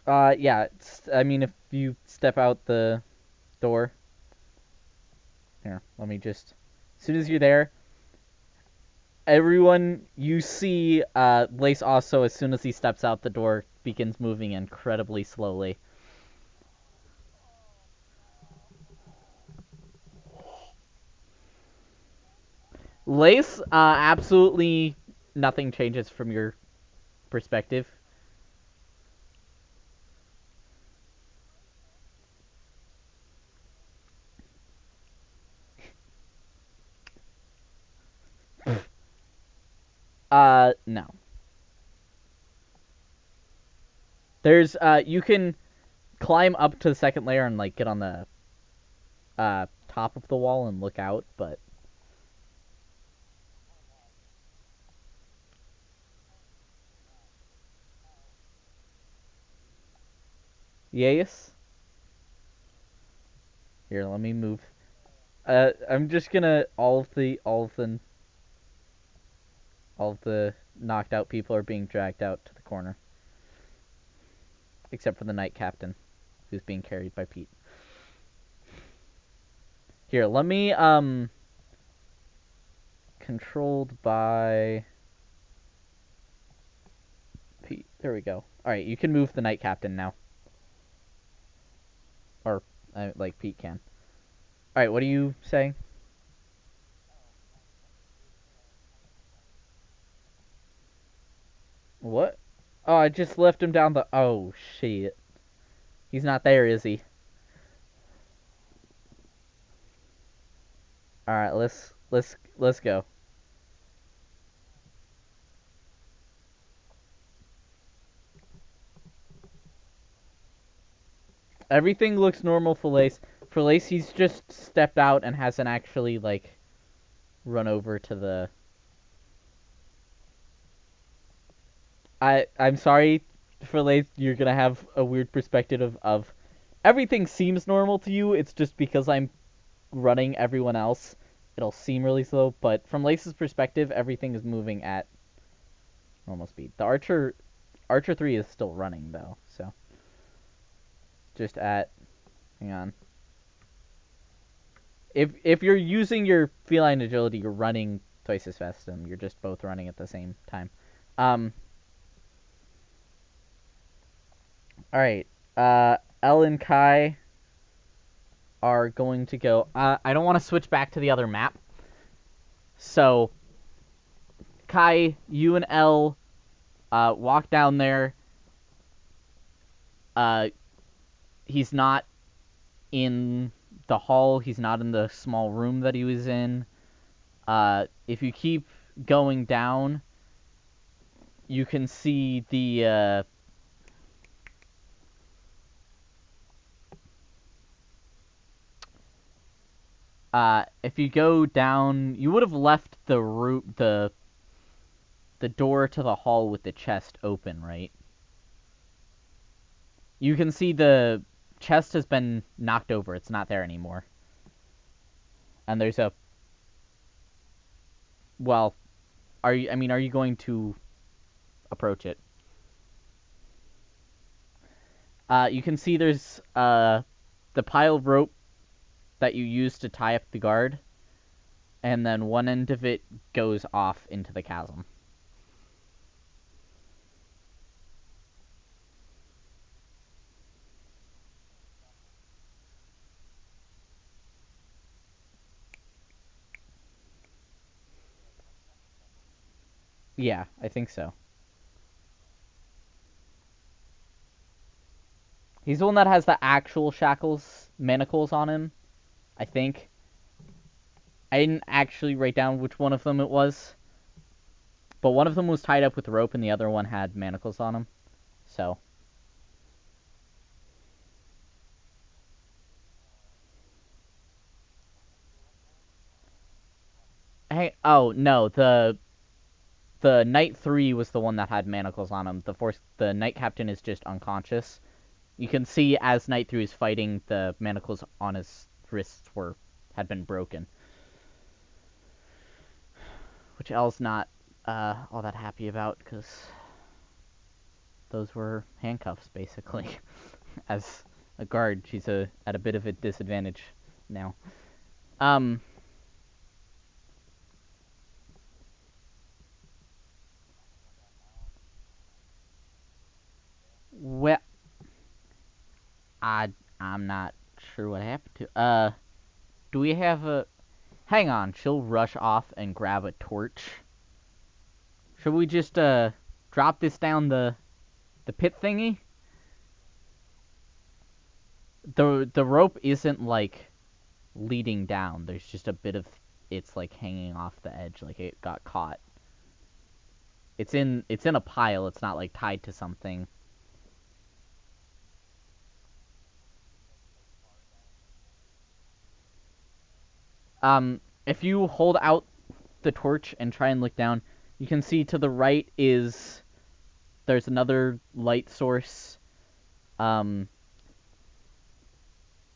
Yeah. I mean, if you step out the door, here, let me just. As soon as you're there, everyone you see, Lace also, as soon as he steps out the door, begins moving incredibly slowly. Lace, absolutely nothing changes from your perspective. No. There's, you can climb up to the second layer and like get on the top of the wall and look out, but yes. Here, let me move. I'm just gonna all of the knocked out people are being dragged out to the corner, except for the knight captain, who's being carried by Pete. Here, let me controlled by Pete. There we go. All right, you can move the knight captain now, or like Pete can. All right, what are you saying? What? Oh, I just left him down the. Oh shit, he's not there, is he? All right, let's go. Everything looks normal for Lace. For Lace, he's just stepped out and hasn't actually like run over to the. I'm sorry for Lace. You're gonna have a weird perspective of everything seems normal to you. It's just because I'm running everyone else, it'll seem really slow. But from Lace's perspective, everything is moving at normal speed. The Archer 3 is still running though, so just at. Hang on. If you're using your feline agility, you're running twice as fast as them. You're just both running at the same time. Um. All right. Elle and Kai are going to go. I don't want to switch back to the other map. So, Kai, you and Elle walk down there. Uh, he's not in the hall. He's not in the small room that he was in. If you keep going down, you can see the. If you go down, you would have left the door to the hall with the chest open, right? You can see the chest has been knocked over. It's not there anymore. And there's a. Well, are you? I mean, are you going to approach it? You can see there's the pile of rope that you use to tie up the guard, and then one end of it goes off into the chasm. Yeah, I think so. He's the one that has the actual shackles, manacles on him, I think. I didn't actually write down which one of them it was, but one of them was tied up with rope and the other one had manacles on him. So, hey, oh no, the Knight 3 was the one that had manacles on him. The Knight Captain is just unconscious. You can see as Knight 3 is fighting, the manacles on his wrists had been broken, which Elle's not all that happy about because those were handcuffs basically. As a guard, she's at a bit of a disadvantage now. Um, well, I'm not sure what happened to. Do we have a? Hang on, she'll rush off and grab a torch. Should we just drop this down the pit thingy? The rope isn't like leading down. There's just a bit of it's like hanging off the edge, like it got caught. It's in a pile. It's not like tied to something. If you hold out the torch and try and look down, you can see to the right is there's another light source. Um,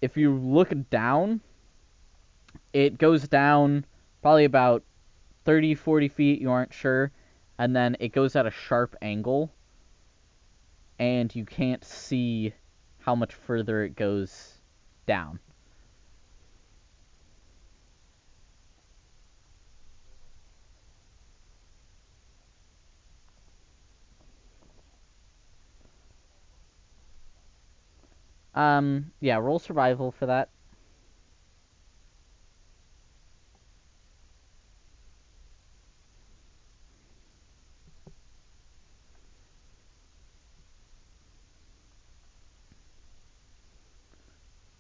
if you look down, it goes down probably about 30, 40 feet. You aren't sure, and then it goes at a sharp angle, and you can't see how much further it goes down. Yeah, roll survival for that.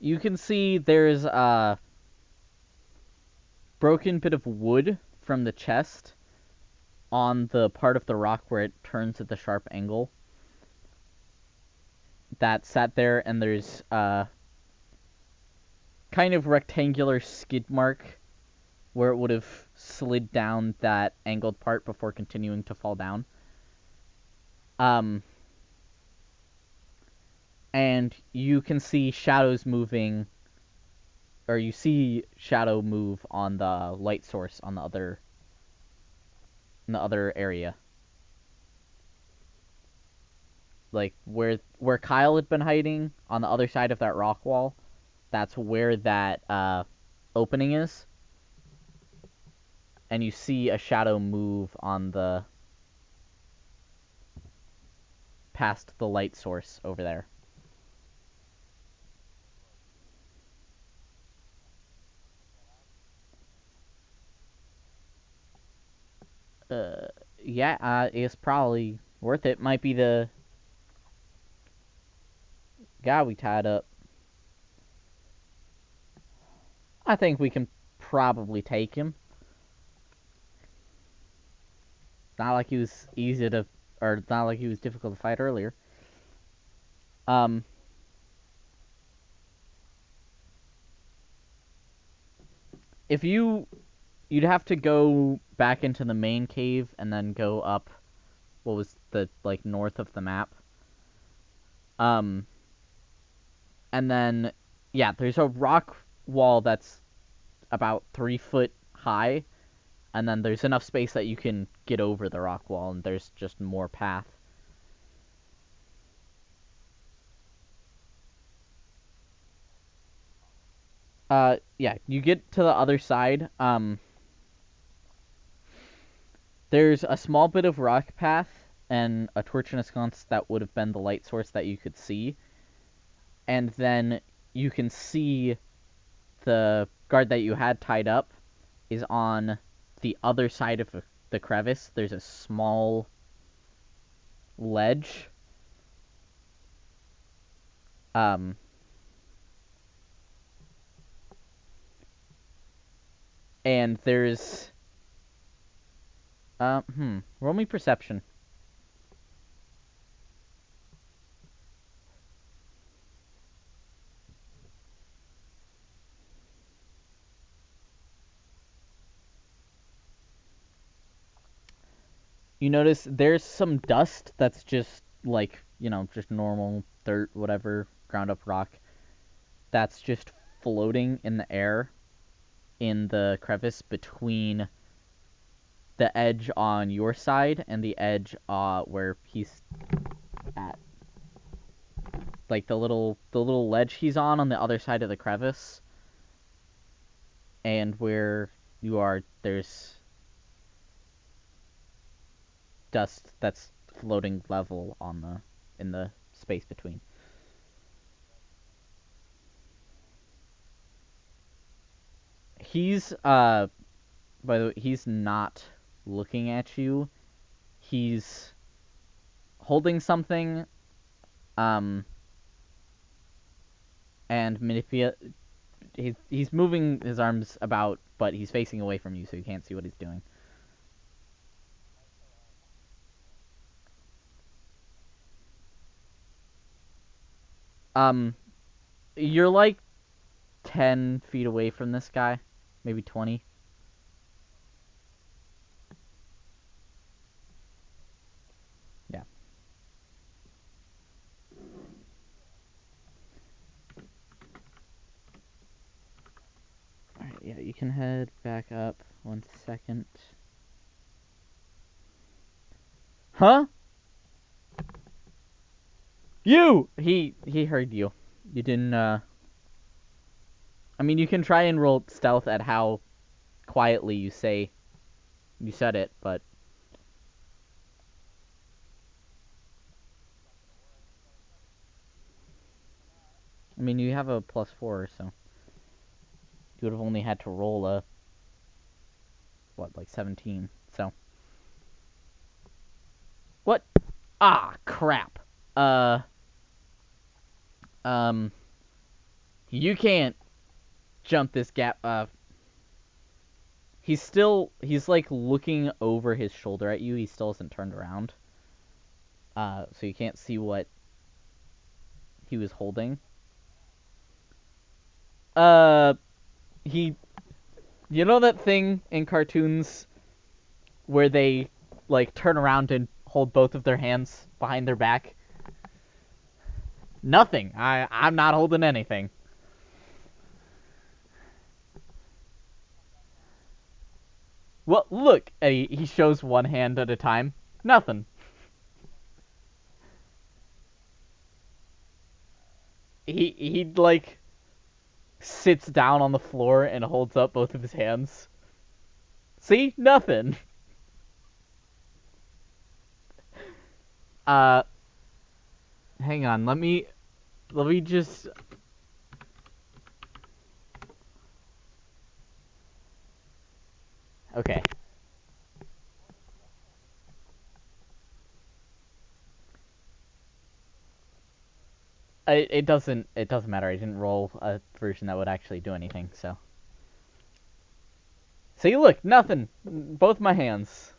You can see there's a broken bit of wood from the chest on the part of the rock where it turns at the sharp angle that sat there, and there's a kind of rectangular skid mark where it would have slid down that angled part before continuing to fall down. Um, and you can see shadows moving, or you see shadow move on the light source on the other area. Like where Kyle had been hiding on the other side of that rock wall, that's where that opening is, and you see a shadow move on the past the light source over there. Uh, yeah, it's probably worth it. Might be the guy we tied up. I think we can probably take him. Not like he was easy to, or not like he was difficult to fight earlier. Um, if you'd have to go back into the main cave and then go up what was the like north of the map. Um, and then yeah, there's a rock wall that's about 3 foot high, and then there's enough space that you can get over the rock wall, and there's just more path. Yeah, you get to the other side. There's a small bit of rock path and a torch and a sconce that would have been the light source that you could see, and then you can see the guard that you had tied up is on the other side of the crevice. There's a small ledge. Um, and there's roll me perception. You notice there's some dust that's just like, just normal dirt, whatever, ground up rock that's just floating in the air in the crevice between the edge on your side and the edge where he's at. Like the little ledge he's on the other side of the crevice, and where you are, there's dust that's floating level in the space between. He's by the way, he's not looking at you. He's holding something, um, and he's moving his arms about, but he's facing away from you, so you can't see what he's doing. Um, you're like 10 feet away from this guy, maybe 20. Yeah. All right. Yeah, you can head back up. 1 second. Huh? You. He heard you. You didn't. I mean, you can try and roll stealth at how quietly you said it, but I mean, you have a +4, so you would have only had to roll a like 17. So what? Ah, crap. Uh, um, you can't jump this gap. He's like looking over his shoulder at you. He still hasn't turned around. So you can't see what he was holding. Uh, he, you know that thing in cartoons where they like turn around and hold both of their hands behind their back? Nothing. I'm not holding anything. Well, look. And he shows one hand at a time. Nothing. He like sits down on the floor and holds up both of his hands. See, nothing. Uh, hang on. Let me just. Okay. It doesn't matter. I didn't roll a version that would actually do anything. So. See, look, nothing. Both my hands.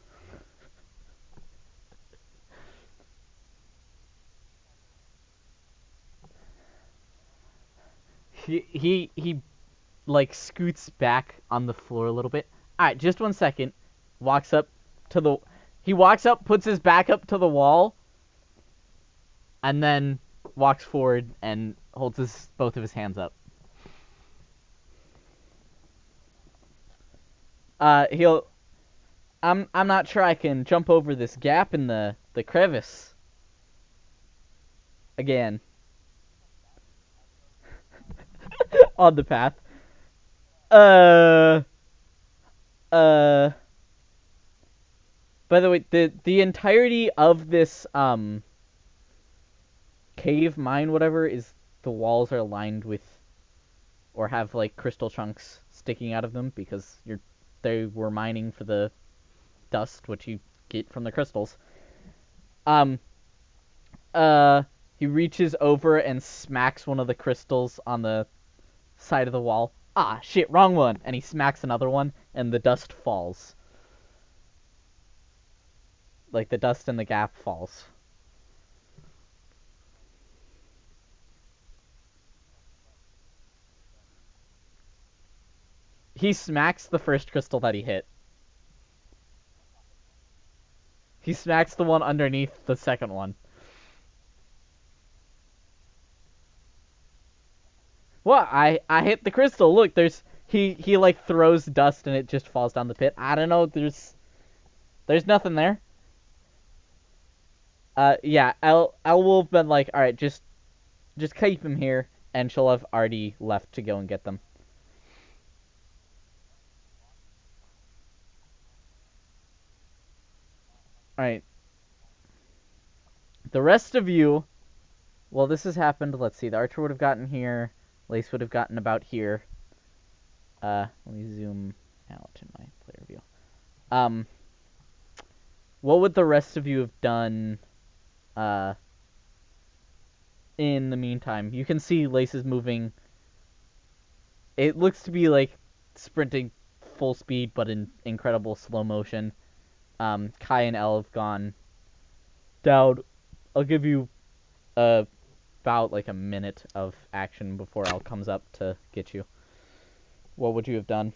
He like scoots back on the floor a little bit. All right, just 1 second. Walks up to the. He walks up, puts his back up to the wall, and then walks forward and holds both of his hands up. He'll. I'm not sure I can jump over this gap in the crevice again on the path. Uh. Uh. By the way, the entirety of this cave mine, whatever, is the walls are lined with or have like crystal chunks sticking out of them because they were mining for the dust which you get from the crystals. Um. Uh. He reaches over and smacks one of the crystals on the side of the wall. Ah, shit, wrong one. And he smacks another one, and the dust falls. Like the dust in the gap falls. He smacks the first crystal that he hit. He smacks the one underneath the second one. What? I hit the crystal. Look, he like throws dust and it just falls down the pit. I don't know. There's nothing there. Yeah. Elle will have been like, all right, just keep him here, and she'll have already left to go and get them. All right. The rest of you, well, this has happened. Let's see. The archer would have gotten here. Lace would have gotten about here. Let me zoom out in my player view. Um, what would the rest of you have done? Uh, in the meantime, you can see Lace is moving. It looks to be like sprinting full speed, but in incredible slow motion. Kai and Elle have gone down. I'll give you about like a minute of action before Elle comes up to get you. What would you have done?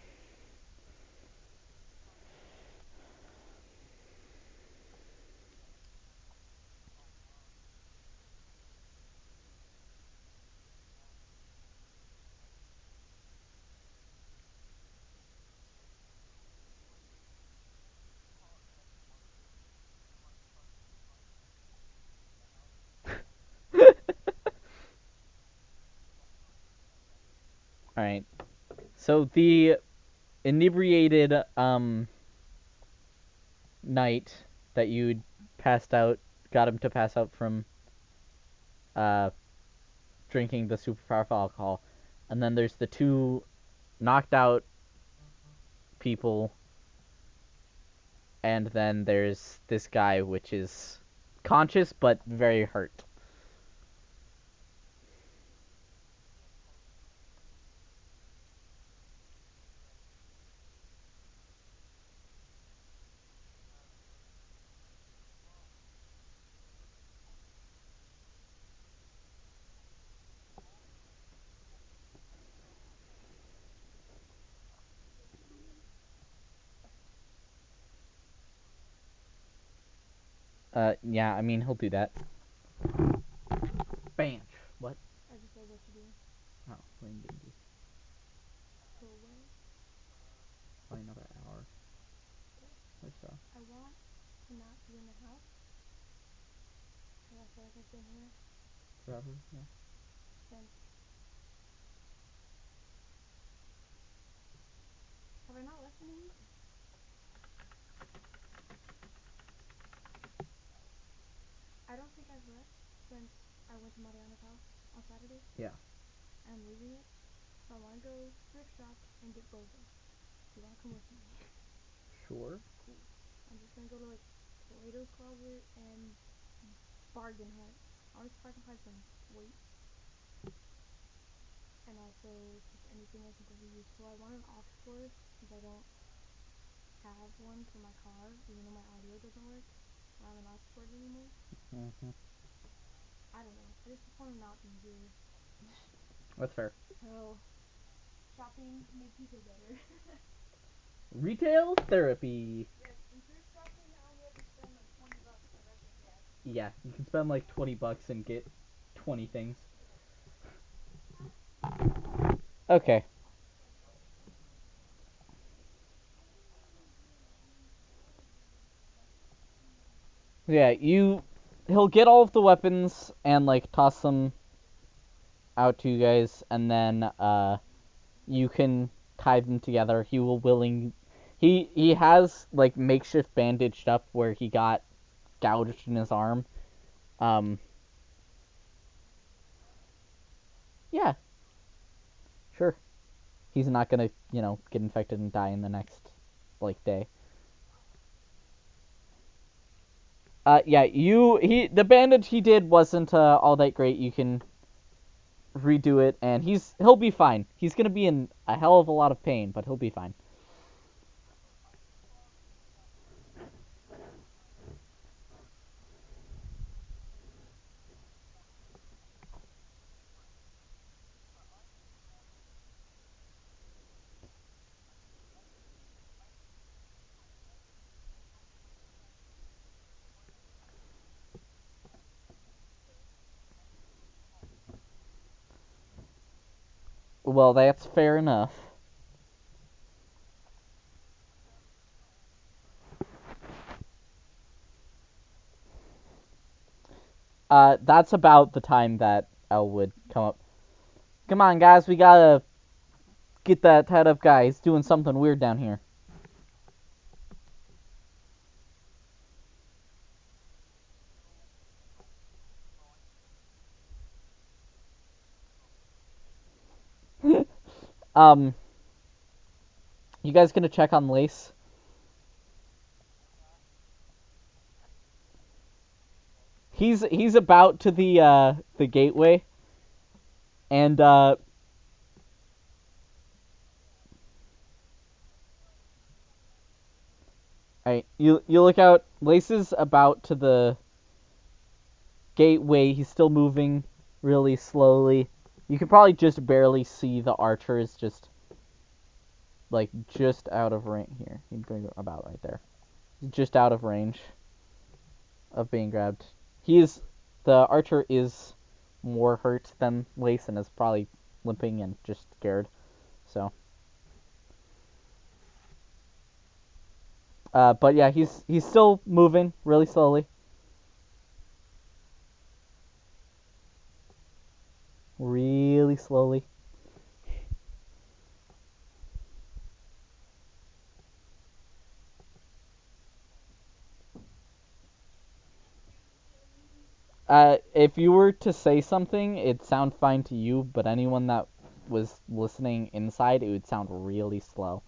All right. So the inebriated knight that you passed out got him to pass out from uh drinking the super powerful alcohol, and then there's the two knocked out people, and then there's this guy which is conscious but very hurt. Yeah, I mean he'll do that. Bam. What? I just said what you do. Oh, playing D&D. So when? Probably another hour Okay. or so. I want to not be in the house. Because I feel like I've been here Forever? Yeah. since. Have I not left in a week? I don't think I've left since I went to Mariana's house on Saturday. Yeah. And I'm leaving it. So I want to go thrift shop and get boba. Do you want to come with me? Sure. Cool. I'm just going to go to like Plato's Closet and Bargain Hut. I want to see if I can find some weight. And also just anything I think will be useful. I want an aux cord since I don't have one for my car, even though my audio doesn't work. I don't have an aux cord anymore. Mm-hmm. I don't know. I just want to not be here. That's fair. So, shopping makes me feel better. Retail therapy. Yes, in thrift shopping, I only have to spend like $20 and the rest are gas. Yeah, you can spend like $20 and get 20 things. Okay. Yeah, he'll get all of the weapons and like toss them out to you guys, and then you can tie them together. He has like makeshift bandaged up where he got gouged in his arm. Um, yeah, sure. He's not gonna get infected and die in the next like day. Yeah, the bandage he did wasn't all that great. You can redo it, and he'll be fine. He's gonna be in a hell of a lot of pain, but he'll be fine. Well, that's fair enough. That's about the time that Elle would come up. Come on, guys, we gotta get that tied up guy. He's doing something weird down here. um, you guys gonna check on Lace? He's about to the gateway, and alright, you look out. Lace is about to the gateway. He's still moving really slowly. You can probably just barely see the archer is just out of range. Here, he'd bring about right there. Just out of range of being grabbed. The archer is more hurt than Lace and is probably limping and just scared. So, but yeah, he's still moving really slowly, really slowly. If you were to say something, it'd sound fine to you, but anyone that was listening inside, it would sound really slow.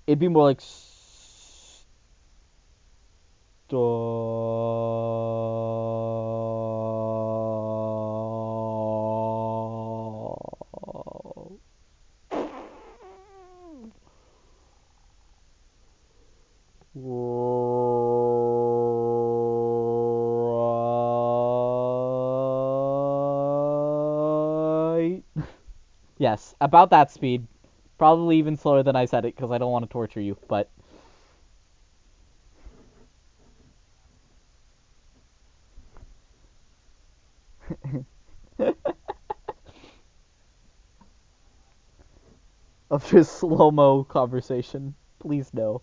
It'd be more like. Right. Yes, about that speed. Probably even slower than I said it because I don't want to torture you, but. Of this slow mo conversation. Please no.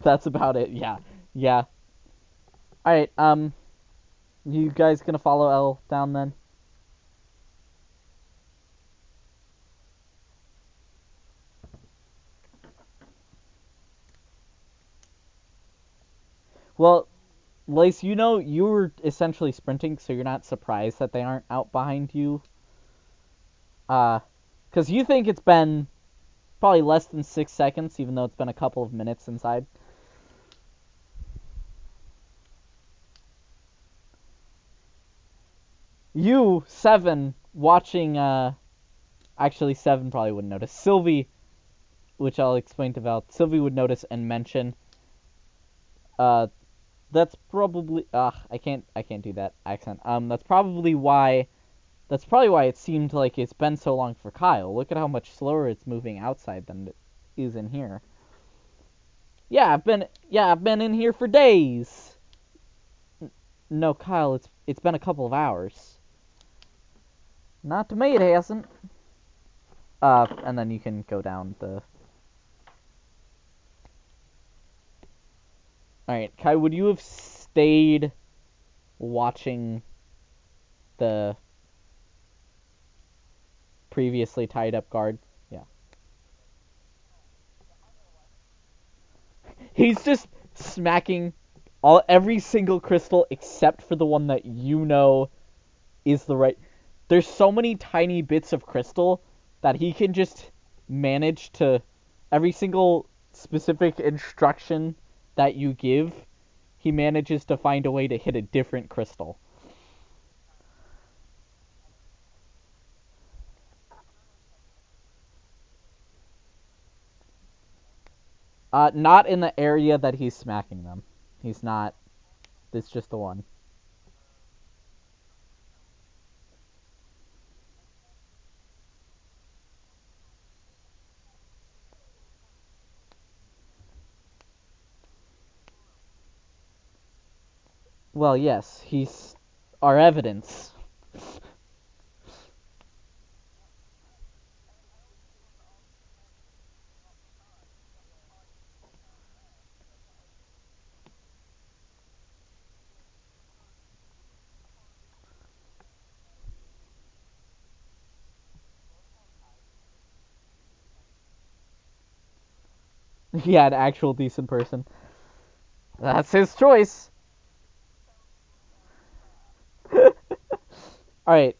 That's about it. Yeah. Yeah. All right. You guys gonna follow L down then? Well, Lace, you were essentially sprinting, so you're not surprised that they aren't out behind you. Because you think it's been probably less than 6 seconds, even though it's been a couple of minutes inside. You, Seven, watching, actually, Seven probably wouldn't notice. Sylvie, which I'll explain to Val, Sylvie would notice and mention, uh, that's probably, I can't do that accent. That's probably why it seemed like it's been so long for Kyle. Look at how much slower it's moving outside than it is in here. Yeah, I've been in here for days. No, Kyle, it's been a couple of hours. Not to me, it hasn't. And then you can go down the All right, Kai, would you have stayed watching the previously tied up guard? Yeah. He's just smacking every single crystal except for the one that you know is the right. There's so many tiny bits of crystal that he can just manage to every single specific instruction that you give, he manages to find a way to hit a different crystal. Not in the area that he's smacking them. He's not. It's just the one. Well, yes, he's our evidence. Yeah, an actual decent person. That's his choice. All right.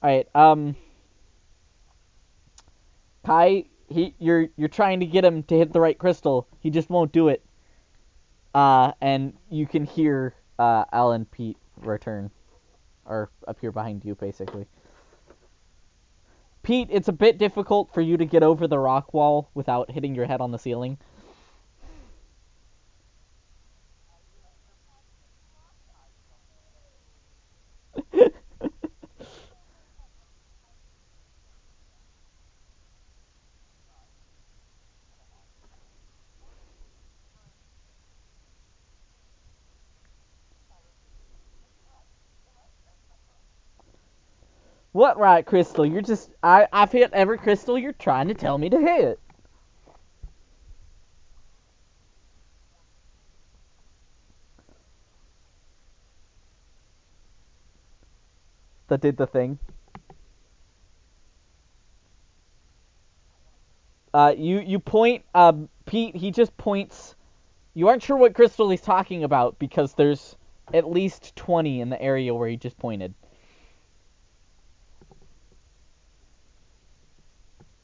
All right. Kai, you're trying to get him to hit the right crystal. He just won't do it. And you can hear Alan Pete return or appear behind you, basically. Pete, it's a bit difficult for you to get over the rock wall without hitting your head on the ceiling. What right crystal? You're just I've hit every crystal you're trying to tell me to hit. That did the thing. You point. Pete. He just points. You aren't sure what crystal he's talking about because there's at least 20 in the area where he just pointed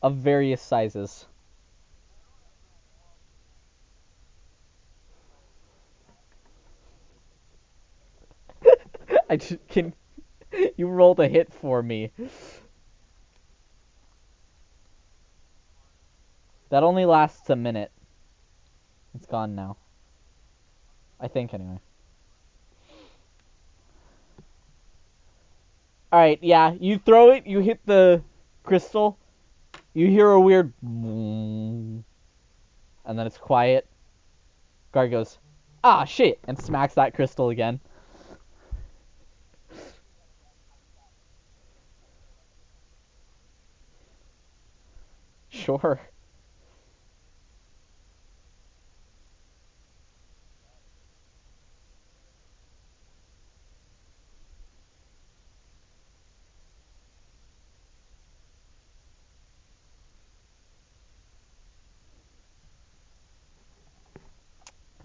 of various sizes. I just, can you rolled a hit for me? That only lasts a minute. It's gone now. I think anyway. All right, yeah. You throw it. You hit the crystal. You hear a weird, and then it's quiet. Guard goes, ah shit, and smacks that crystal again. Sure.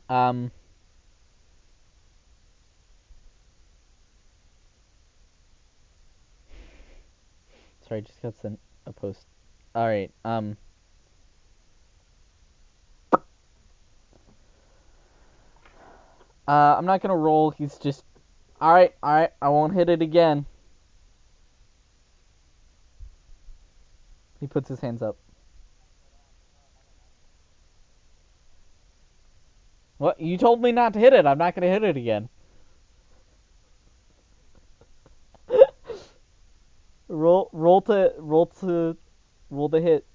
Um. Sorry, I just got sent a post. All right. I'm not gonna roll. He's just. All right. All right. I won't hit it again. He puts his hands up. What? You told me not to hit it. I'm not gonna hit it again. Roll to hit.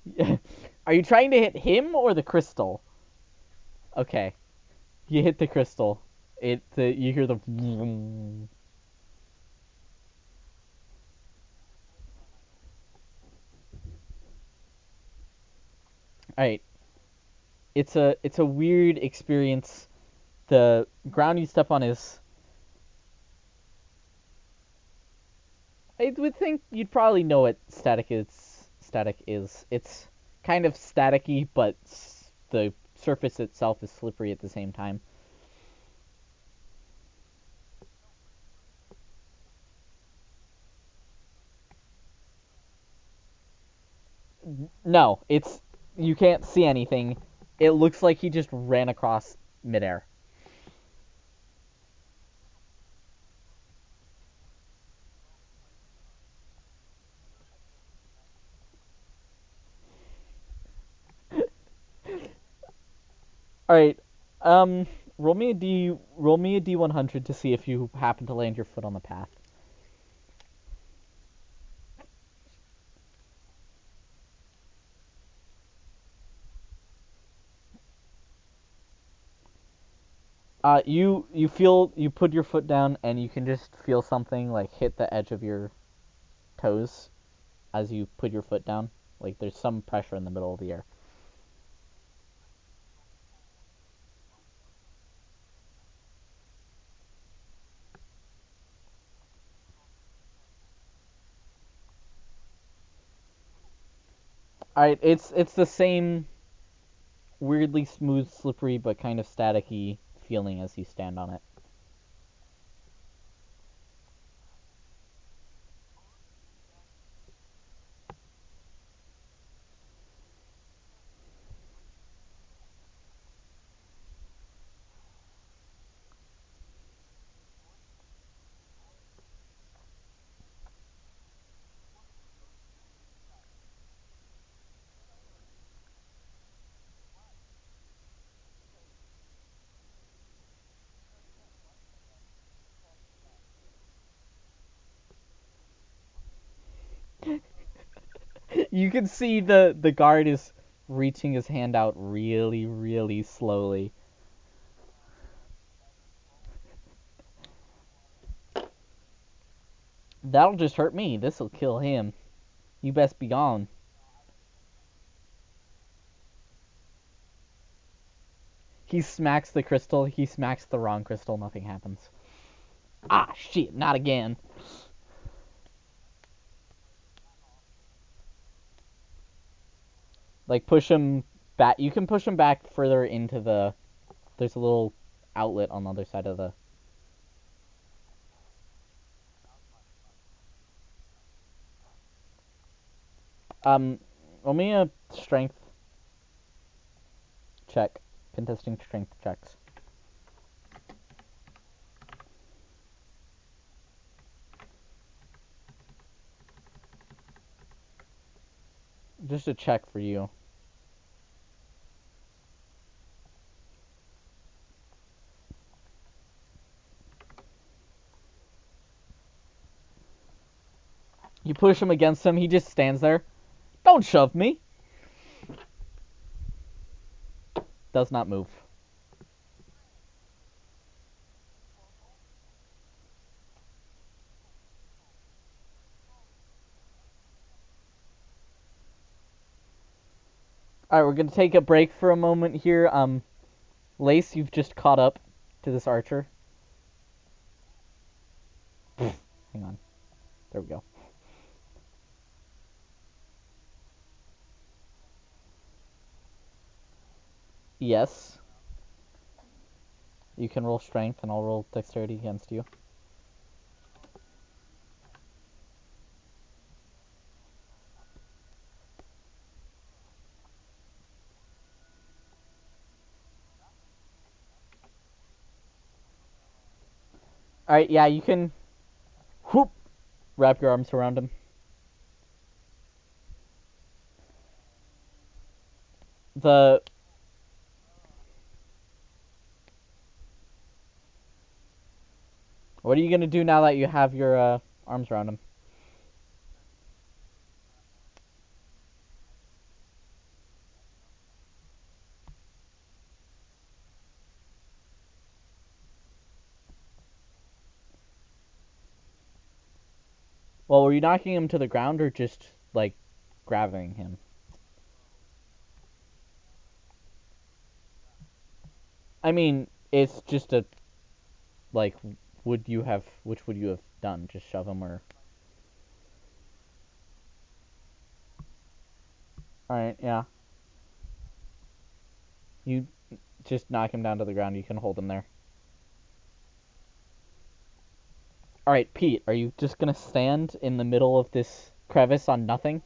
Yeah. Are you trying to hit him or the crystal? Okay, you hit the crystal. You hear the. All right, it's a weird experience. The ground you step on is. I would think you'd probably know what static is. Static is. It's kind of staticky, but the surface itself is slippery at the same time. No, it's you can't see anything. It looks like he just ran across midair. All right. Um, roll me a D100 to see if you happen to land your foot on the path. You put your foot down and you can just feel something like hit the edge of your toes as you put your foot down. Like there's some pressure in the middle of the air. All right, it's the same weirdly smooth, slippery, but kind of staticky feeling as you stand on it. You can see the guard is reaching his hand out really, really slowly. That'll just hurt me. This'll kill him. You best be gone. He smacks the crystal. He smacks the wrong crystal. Nothing happens. Ah, shit! Not again. Like push him back. You can push him back further into the. There's a little outlet on the other side of the. Um, roll me a strength check. Contesting strength checks. Just a check for you. You push him against him. He just stands there. Don't shove me. Does not move. All right, we're gonna take a break for a moment here. Lace, you've just caught up to this archer. Hang on. There we go. Yes. You can roll strength, and I'll roll dexterity against you. All right, yeah, you can. Whoop! Wrap your arms around him. The What are you gonna do now that you have your arms around him? Well, were you knocking him to the ground or just like grabbing him? I mean, it's just a like. Would you have? Which would you have done? Just shove him or? All right, yeah. You just knock him down to the ground. You can hold him there. All right, Pete. Are you just gonna stand in the middle of this crevice on nothing?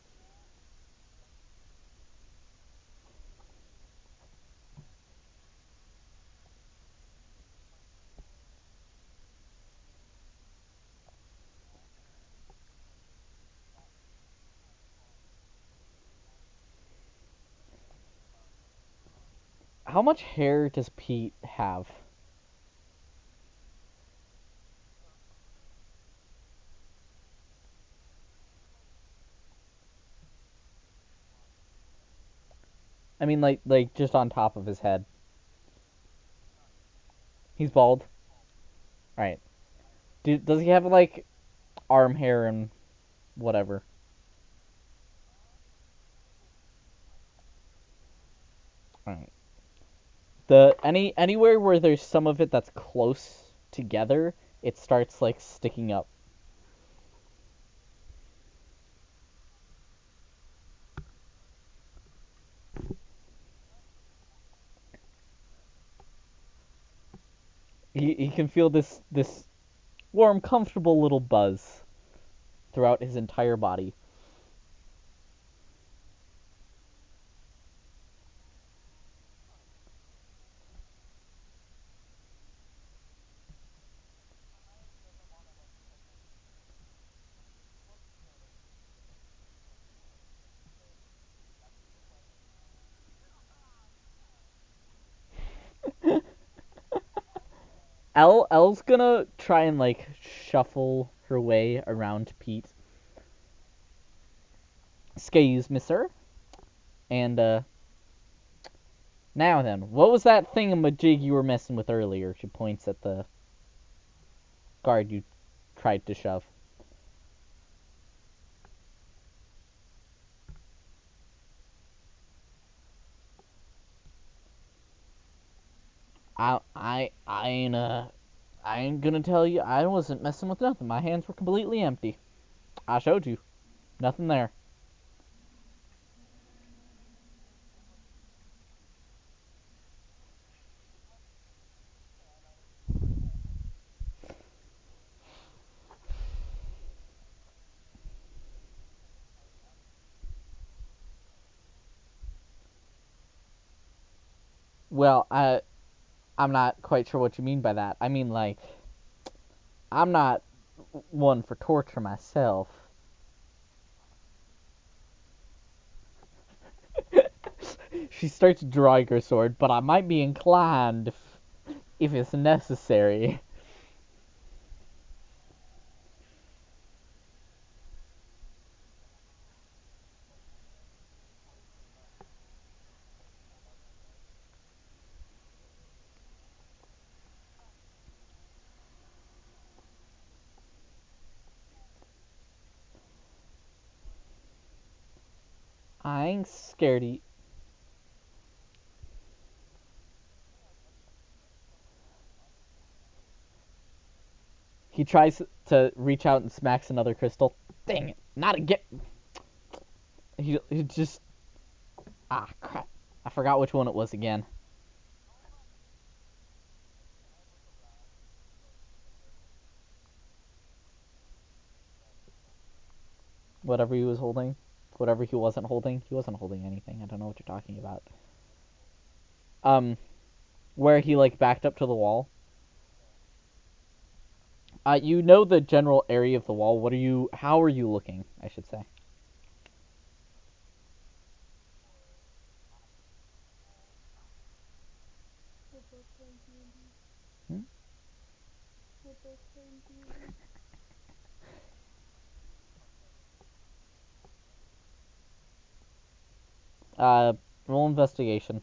How much hair does Pete have? I mean, like just on top of his head. He's bald. All right. Does he have like arm hair and whatever? All right. The anywhere where there's some of it that's close together, it starts like sticking up. He can feel this warm, comfortable little buzz throughout his entire body. Elle's gonna try and like shuffle her way around Pete. Excuse me, sir. And now then, what was that thingamajig you were messing with earlier? She points at the guard you tried to shove. I ain't gonna tell you. I wasn't messing with nothing. My hands were completely empty. I showed you. Nothing there. Well, I'm not quite sure what you mean by that. I mean, like, I'm not one for torture myself. She starts drawing her sword, but I might be inclined if it's necessary. I ain't scaredy. He tries to reach out and smacks another crystal. Dang it! Not again. He just crap. I forgot which one it was again. Whatever he was holding, whatever he wasn't holding anything. I don't know what you're talking about. Um, where he like backed up to the wall. You know the general area of the wall. What are you? How are you looking? I should say. We're both playing D&D. Hmm? We're both playing D&D. Uh, roll investigation.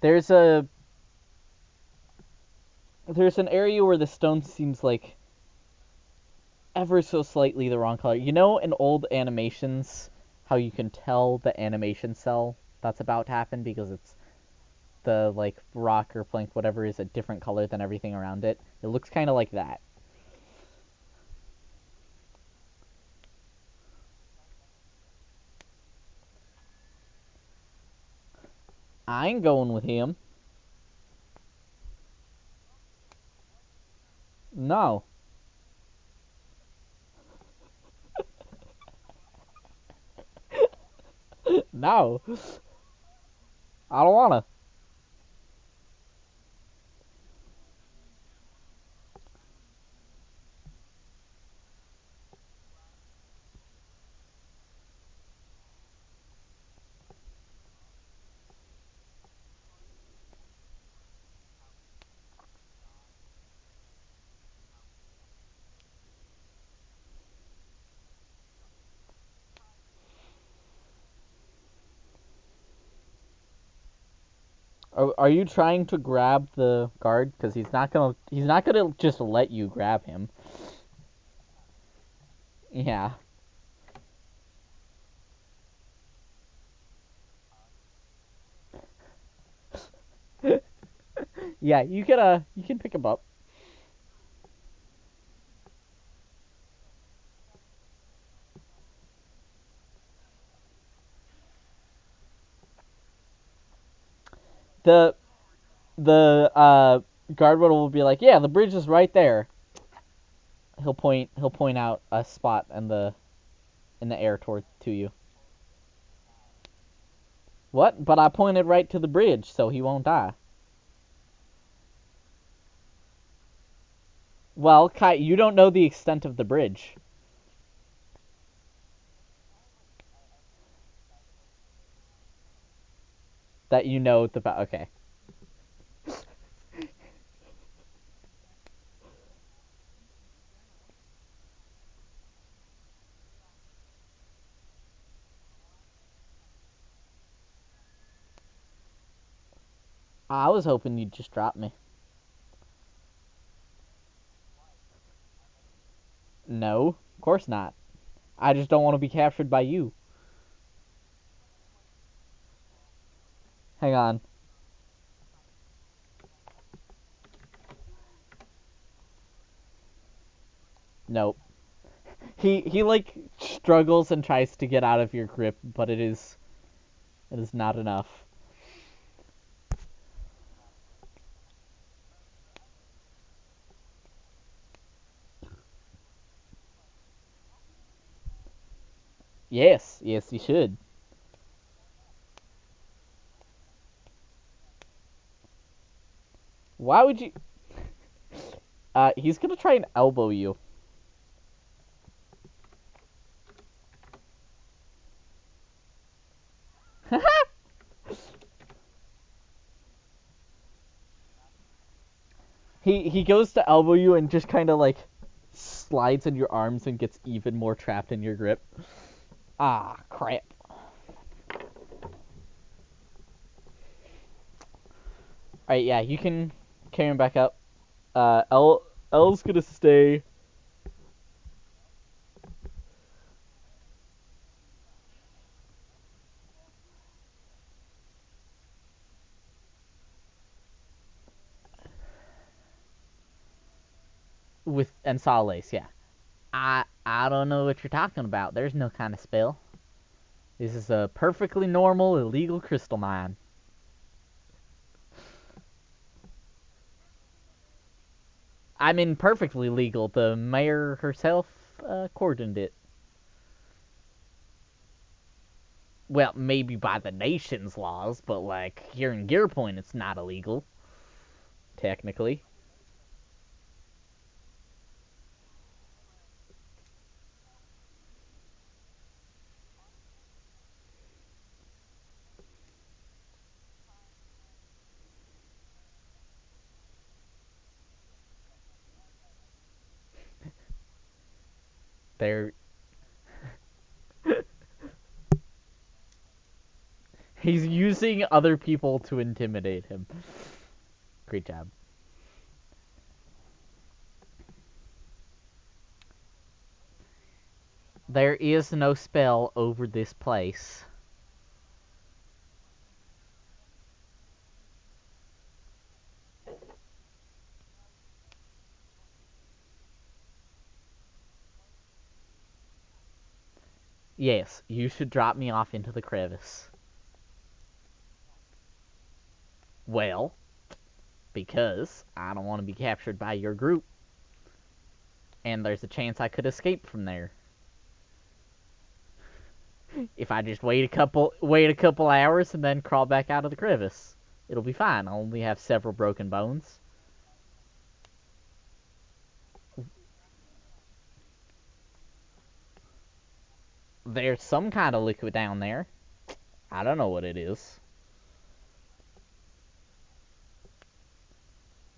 There's there's an area where the stone seems like ever so slightly the wrong color. You know, in old animations, how you can tell the animation cell that's about to happen because it's the like rock or plank, whatever, is a different color than everything around it. It looks kind of like that. I ain't going with him. No, no, I don't wanna. Are you trying to grab the guard? Because he's not gonna just let you grab him. Yeah, yeah. You can pick him up. The the guard will be like, yeah, the bridge is right there. He'll point out a spot in the air toward to you. What? But I pointed right to the bridge, so he won't die. Well, Kai, you don't know the extent of the bridge. That you know the okay. I was hoping you'd just drop me. No, of course not. I just don't want to be captured by you. Hang on. Nope. He like struggles and tries to get out of your grip, but it is not enough. Yes, yes, you should. Why would you? He's gonna try and elbow you. He goes to elbow you and just kind of like slides in your arms and gets even more trapped in your grip. Ah, crap. All right, yeah, you can carry him back up. L's gonna stay with and Solace. Yeah, I don't know what you're talking about. There's no kind of spell. This is a perfectly normal illegal crystal mine. I mean, perfectly legal. The mayor herself cordoned it. Well, maybe by the nation's laws, but like here in Gear Point, it's not illegal technically. They're He's using other people to intimidate him. Great job. There is no spell over this place. Yes, you should drop me off into the crevice. Well, because I don't want to be captured by your group. And there's a chance I could escape from there. If I just wait a couple hours and then crawl back out of the crevice. It'll be fine. I'll only have several broken bones. There's some kind of liquid down there. I don't know what it is.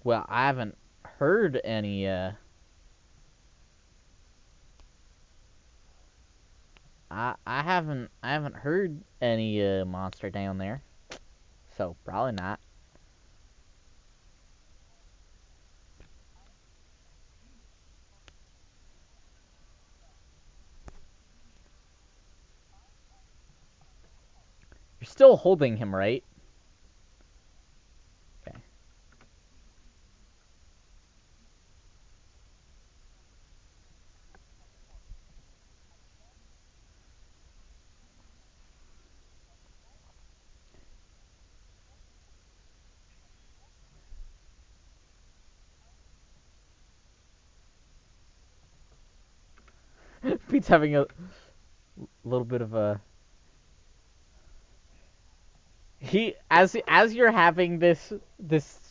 Well, I haven't heard any I haven't heard any monster down there. So probably not. You're still holding him, right? Okay. Pete's having a little bit of a he as you're having this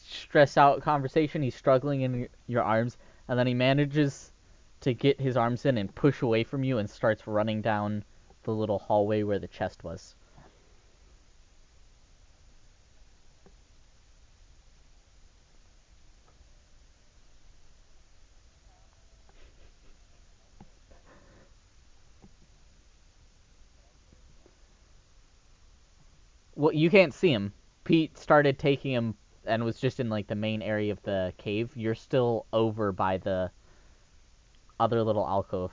stress out conversation, he's struggling in your arms, and then he manages to get his arms in and push away from you and starts running down the little hallway where the chest was. Well, you can't see him. Pete started taking him and was just in like the main area of the cave. You're still over by the other little alcove.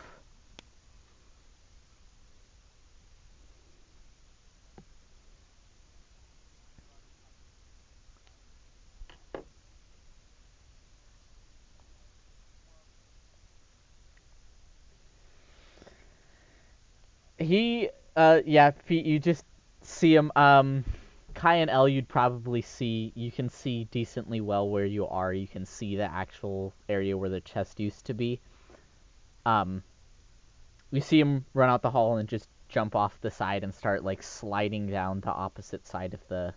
Yeah, Pete, you just see him. Kai and L, you'd probably see. You can see decently well where you are. You can see the actual area where the chest used to be. Um, you see him run out the hall and just jump off the side and start like sliding down the opposite side of the.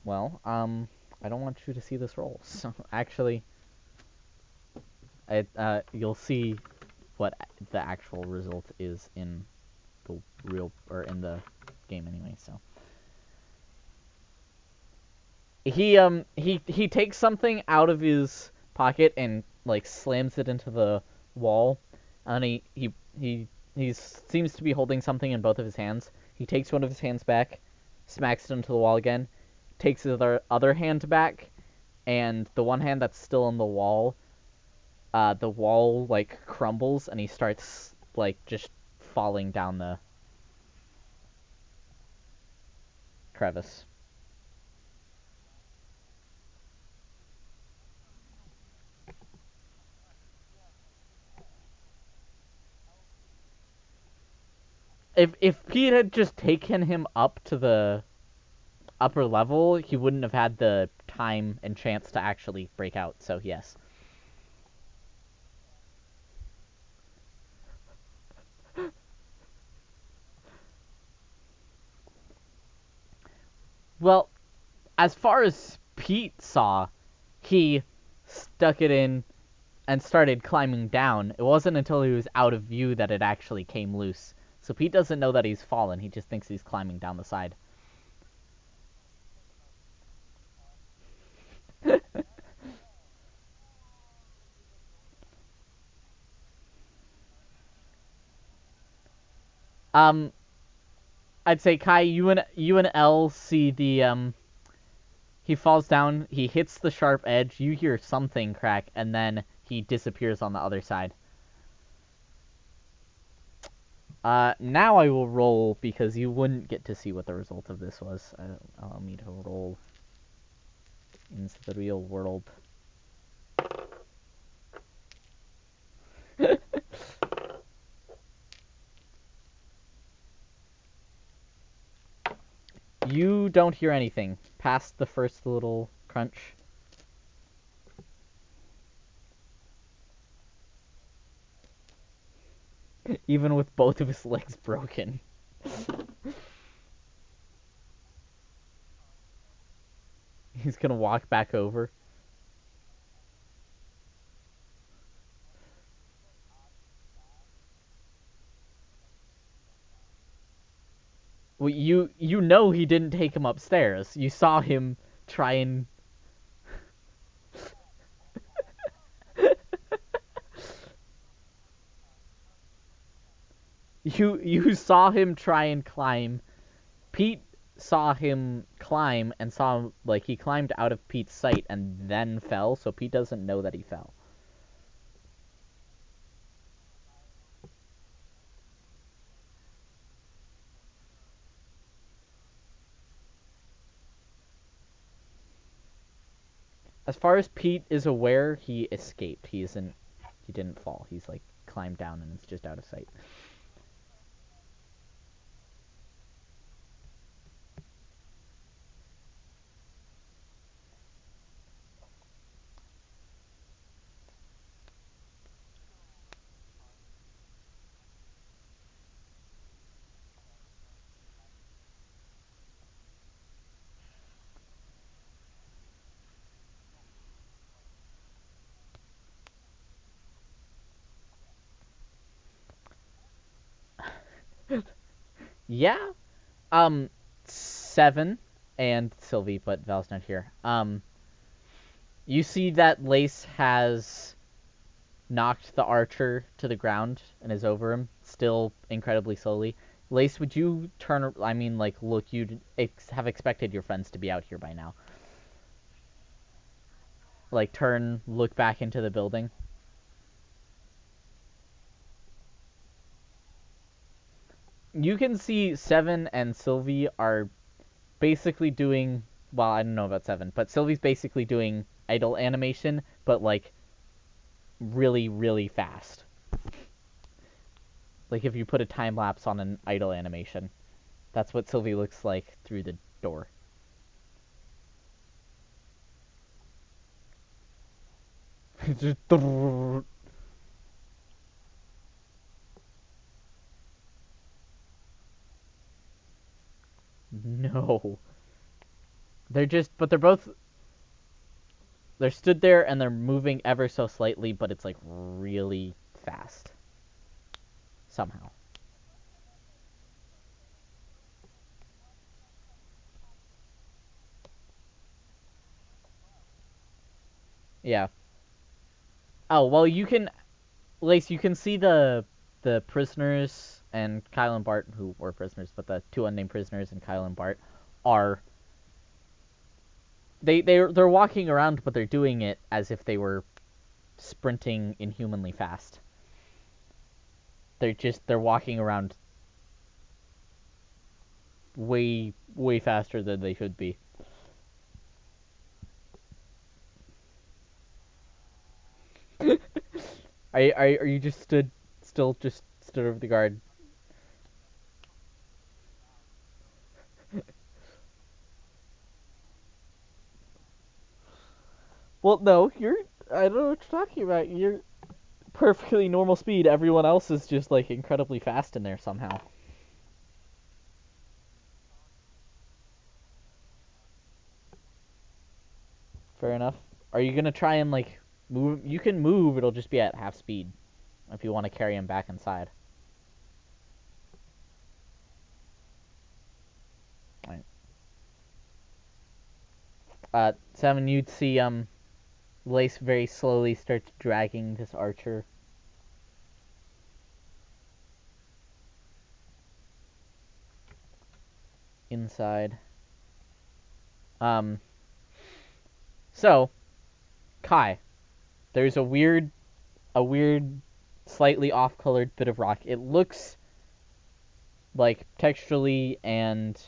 Well, I don't want you to see this roll. So actually, you'll see what the actual result is in the real or in the game anyway. So he takes something out of his pocket and like slams it into the wall, and he seems to be holding something in both of his hands. He takes one of his hands back, smacks it into the wall again, takes his other hand back, and the one hand that's still on the wall like crumbles and he starts like just falling down the crevice. If Pete had just taken him up to the upper level, he wouldn't have had the time and chance to actually break out. So yes. Well, as far as Pete saw, he stuck it in and started climbing down. It wasn't until he was out of view that it actually came loose. So Pete doesn't know that he's fallen. He just thinks he's climbing down the side. um, I'd say Kai, you and L see He falls down, he hits the sharp edge, you hear something crack, and then he disappears on the other side. Now I will roll, because you wouldn't get to see what the result of this was. Allow me to roll into the real world. You don't hear anything past the first little crunch. Even with both of his legs broken. He's gonna walk back over. Well, you know he didn't take him upstairs. You saw him try and you saw him try and climb. Pete saw him climb and saw like he climbed out of Pete's sight and then fell, so Pete doesn't know that he fell. As far as Pete is aware, he escaped. He didn't fall. He's like climbed down and is just out of sight. Yeah. 7 and Sylvie, but Val's not here. You see that Lace has knocked the archer to the ground and is over him, still incredibly slowly. Lace, would you turn? I mean, like, look, you'd have expected your friends to be out here by now. Like, turn, look back into the building. You can see Seven and Sylvie are basically doing. Well, I don't know about Seven, but Sylvie's basically doing idle animation, but like really, really fast. Like if you put a time lapse on an idle animation, that's what Sylvie looks like through the door. Just no. They're stood there and they're moving ever so slightly, but it's like really fast somehow. Yeah. Oh well, you can, Lace. You can see the prisoners and Kyle and Bart, who were prisoners, but the two unnamed prisoners and Kyle and Bart are they're walking around, but they're doing it as if they were sprinting inhumanly fast. They're walking around way faster than they should be. Are you just stood over the guard? Well, no, you're. I don't know what you're talking about. You're perfectly normal speed. Everyone else is just like incredibly fast in there somehow. Fair enough. Are you gonna try and like move? You can move. It'll just be at half speed if you want to carry him back inside. Right. 7. You'd see Lace very slowly starts dragging this archer inside. Um, So, Kai, there's a weird, slightly off-colored bit of rock. It looks like texturally and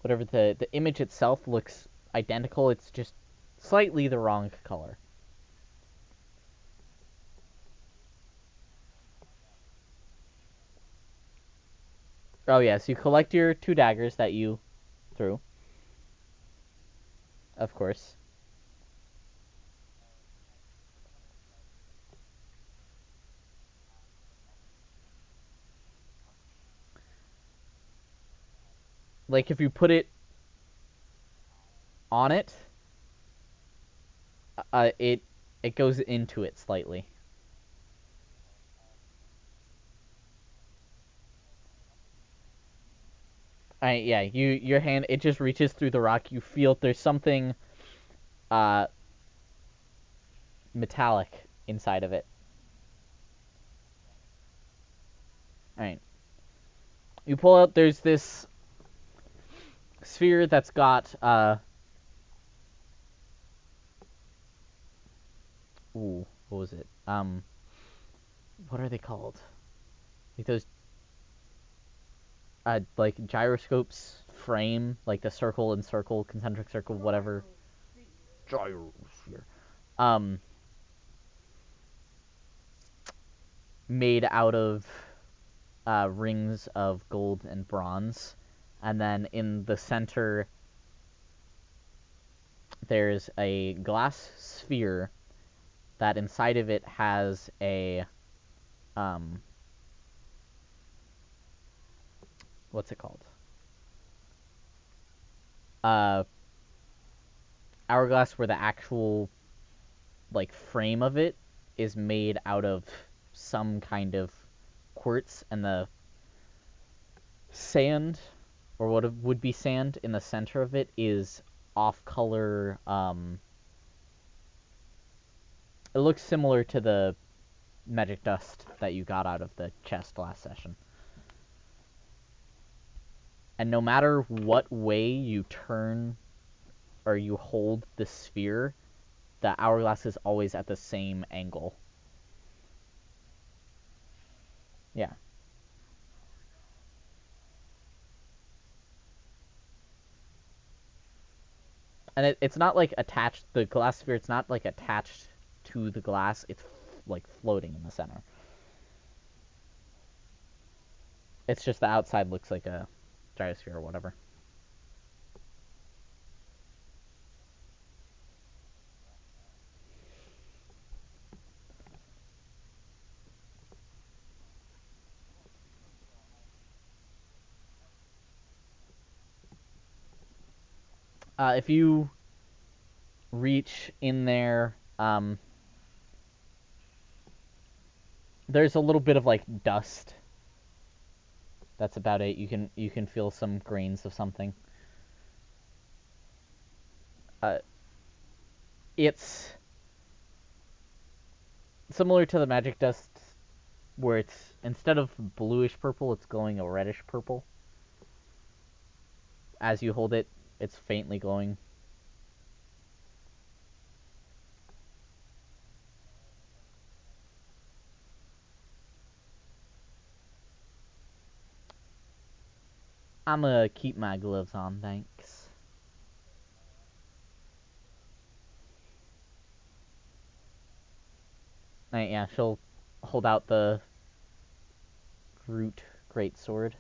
whatever the image itself looks identical. It's just slightly the wrong color. Oh yes, you collect your two daggers that you threw, of course. Like if you put it on it, it goes into it slightly. Yeah, your hand it just reaches through the rock. You feel there's something uh metallic inside of it. All right. You pull out. There's this sphere that's got ooh, what was it? What are they called? Like those like gyroscopes frame, like the circle and circle, concentric circle, whatever. Gyrosphere. Um, Made out of rings of gold and bronze, and then in the center there's a glass sphere that inside of it has a um, what's it called? Uh, Hourglass, where the actual like frame of it is made out of some kind of quartz, and the sand, or what would be sand, in the center of it is off color. It looks similar to the magic dust that you got out of the chest last session. And no matter what way you turn or you hold the sphere, the hourglass is always at the same angle. Yeah. And it's not like attached, the glass sphere, it's not like attached to the glass, it's like floating in the center. It's just the outside looks like a gyrosphere or whatever. If you reach in there, there's a little bit of like dust. That's about it. You can feel some grains of something. Uh, it's similar to the magic dust, where it's instead of bluish purple, it's glowing a reddish purple. As you hold it, it's faintly glowing. I'm gonna keep my gloves on, thanks. Yeah, she'll hold out the root great sword.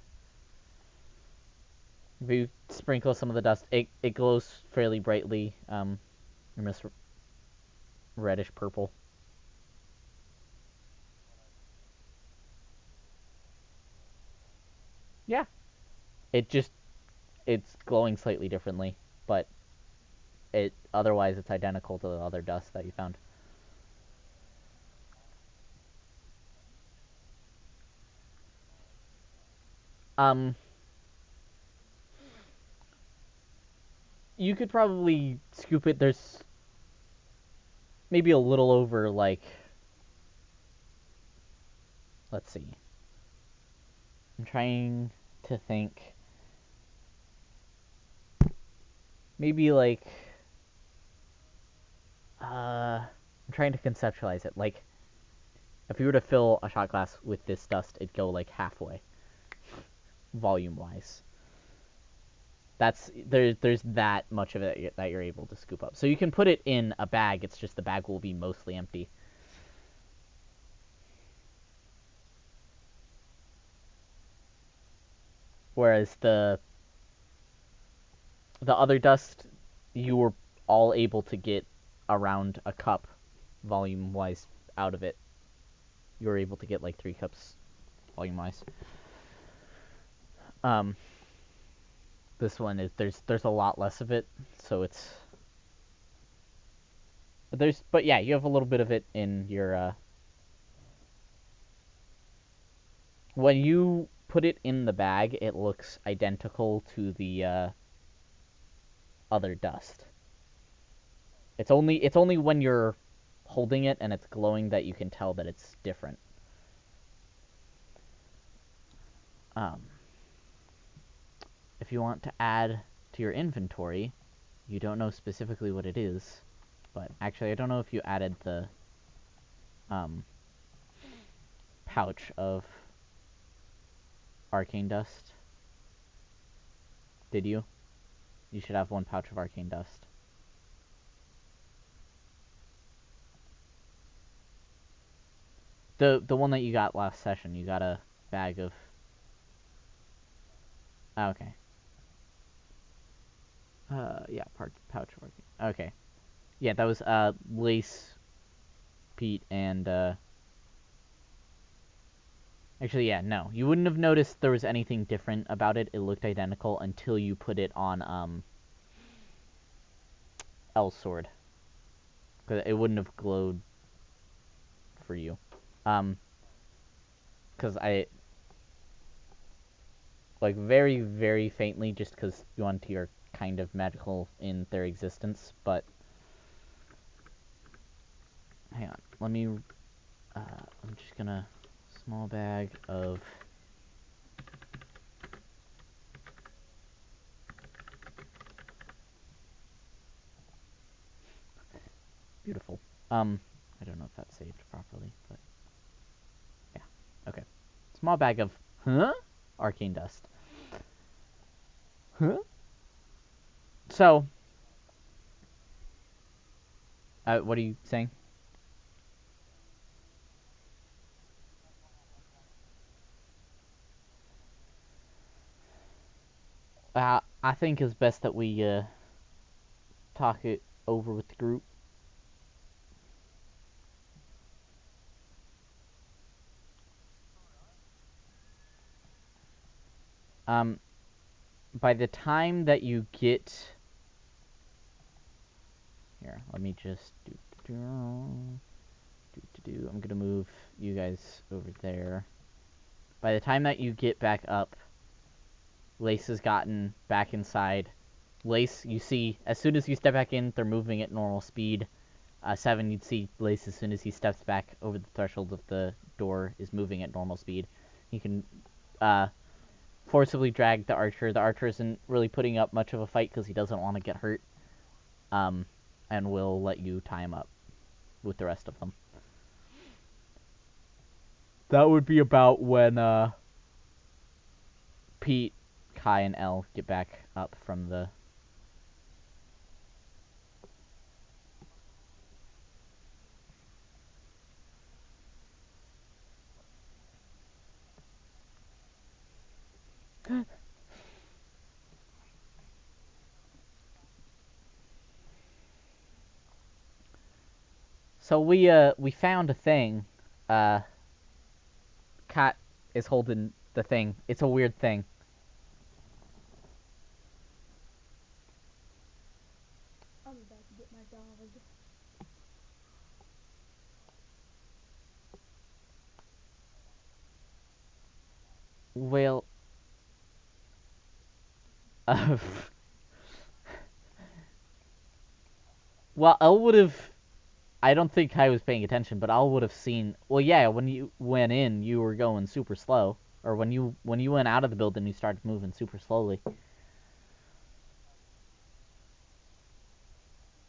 If you sprinkle some of the dust, it glows fairly brightly, almost reddish purple. Yeah, it just it's glowing slightly differently, but it otherwise it's identical to the other dust that you found. Um, you could probably scoop it. There's maybe a little over like, let's see. I'm trying to think. Maybe like I'm trying to conceptualize it. Like, if you were to fill a shot glass with this dust, it'd go like halfway, volume wise. There's that much of it that you're able to scoop up. So you can put it in a bag. It's just the bag will be mostly empty. Whereas the other dust, you were all able to get around a cup, volume wise, out of it. You were able to get like 3 cups, volume wise. Um, this one is there's a lot less of it, so it's but yeah, you have a little bit of it in your when you put it in the bag, it looks identical to the other dust. It's only when you're holding it and it's glowing that you can tell that it's different. Um, if you want to add to your inventory, you don't know specifically what it is, but actually I don't know if you added the um, pouch of arcane dust. Did you? You should have one pouch of arcane dust. The one that you got last session, you got a bag of. Oh, okay. Yeah, pouch of arcane. Okay. Yeah, that was Lace, Pete, and actually, yeah, no, you wouldn't have noticed there was anything different about it. It looked identical until you put it on L's sword, because it wouldn't have glowed for you. Because I like very very faintly, just because you want to are kind of magical in their existence. But hang on, let me. I'm just gonna small bag of. Beautiful. I don't know if that's saved properly, but yeah. Okay. Small bag of arcane dust. Huh? So, what are you saying? I think it's best that we talk it over with the group. Um, by the time that you get here, let me just I'm gonna move you guys over there. By the time that you get back up, Lace has gotten back inside. Lace, you see, as soon as you step back in, they're moving at normal speed. 7, you'd see Lace as soon as he steps back over the threshold of the door is moving at normal speed. He can uh, forcibly drag the archer. The archer isn't really putting up much of a fight because he doesn't want to get hurt. Um, and will let you tie him up with the rest of them. That would be about when Pete, Kai, and L get back up from the. So we found a thing. Uh, Kat is holding the thing. It's a weird thing. I'm about to get my dog. Well, uh, well, Elle would have. I don't think Kai was paying attention, but Elle would have seen. Well, yeah, when you went in, you were going super slow, or when you went out of the building, you started moving super slowly.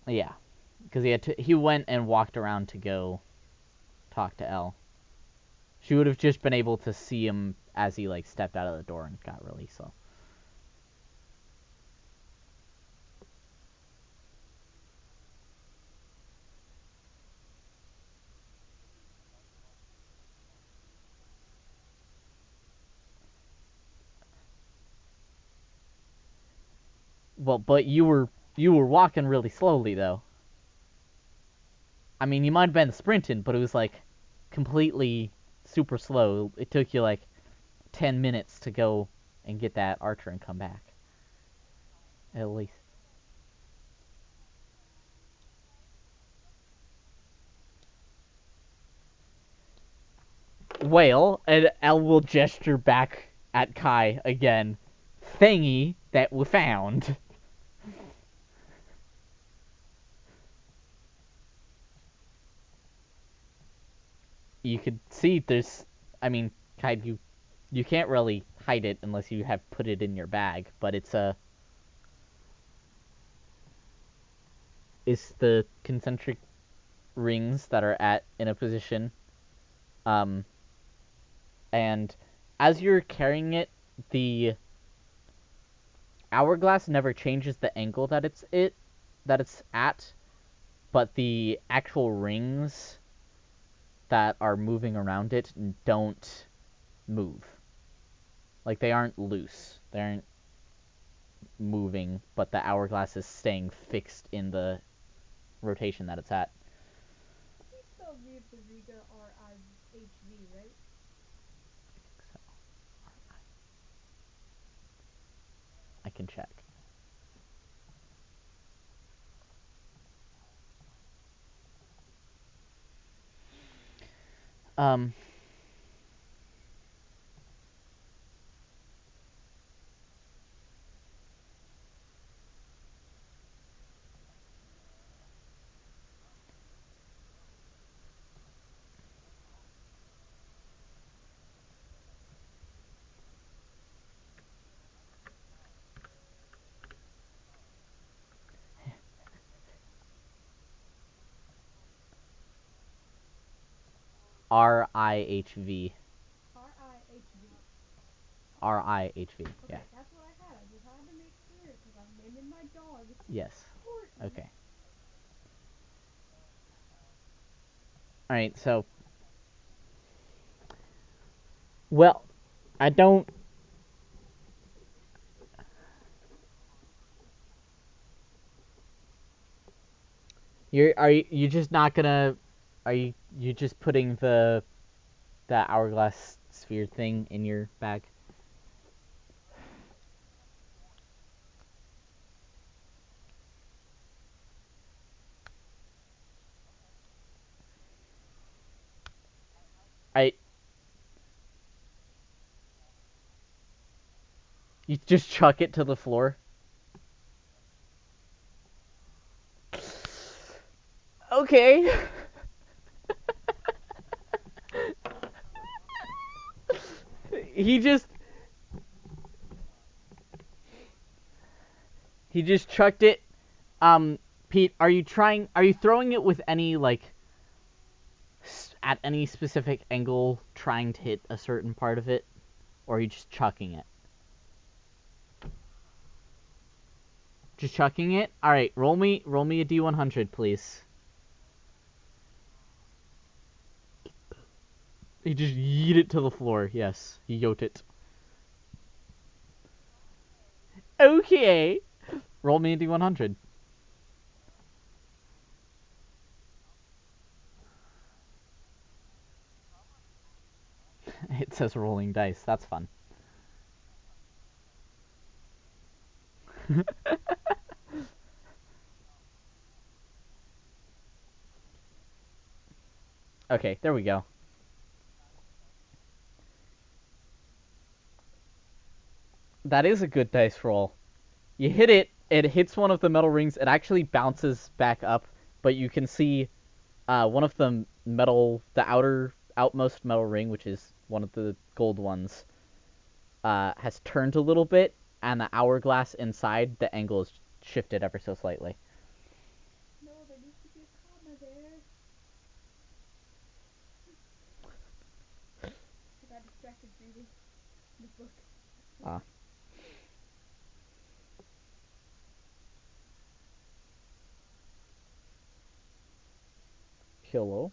Yeah, because he went and walked around to go talk to Elle. She would have just been able to see him as he like stepped out of the door and got really slow. Well, but you were walking really slowly though. I mean, you might have been sprinting, but it was like completely super slow. It took you like 10 minutes to go and get that archer and come back. At least. Whale, and Elle will gesture back at Kai again. Thingy that we found. You could see there's. I mean, Kai, you can't really hide it unless you have put it in your bag, but it's the concentric rings that are at in a position. Um, and as you're carrying it, the hourglass never changes the angle that it's at, but the actual rings that are moving around it don't move. Like they aren't loose. They aren't moving, but the hourglass is staying fixed in the rotation that it's at. You still leave the Riga RIHV, right? I can check. Um, RIHV. RIHV. RIHV. Okay, Yeah. that's what I had. I just had to make sure because I'm naming my dog. It's Yes. important. Okay. All right. So, well, I don't. You just not gonna? Are you just putting the hourglass sphere thing in your bag? I You just chuck it to the floor. Okay. he just he just chucked it. Pete, are you throwing it with any like at any specific angle, trying to hit a certain part of it, or are you just chucking it? Just chucking it. All right, roll me a d100, please. He just yeet it to the floor. Yes, he yote it. Okay. Roll me a d100. It says rolling dice. That's fun. Okay, there we go. That is a good dice roll. You hit it, it hits one of the metal rings, it actually bounces back up, but you can see one of the outmost metal ring, which is one of the gold ones, has turned a little bit, and the hourglass inside, the angle is shifted ever so slightly. No, there needs to be a distracted reading the book. Ah. Hello?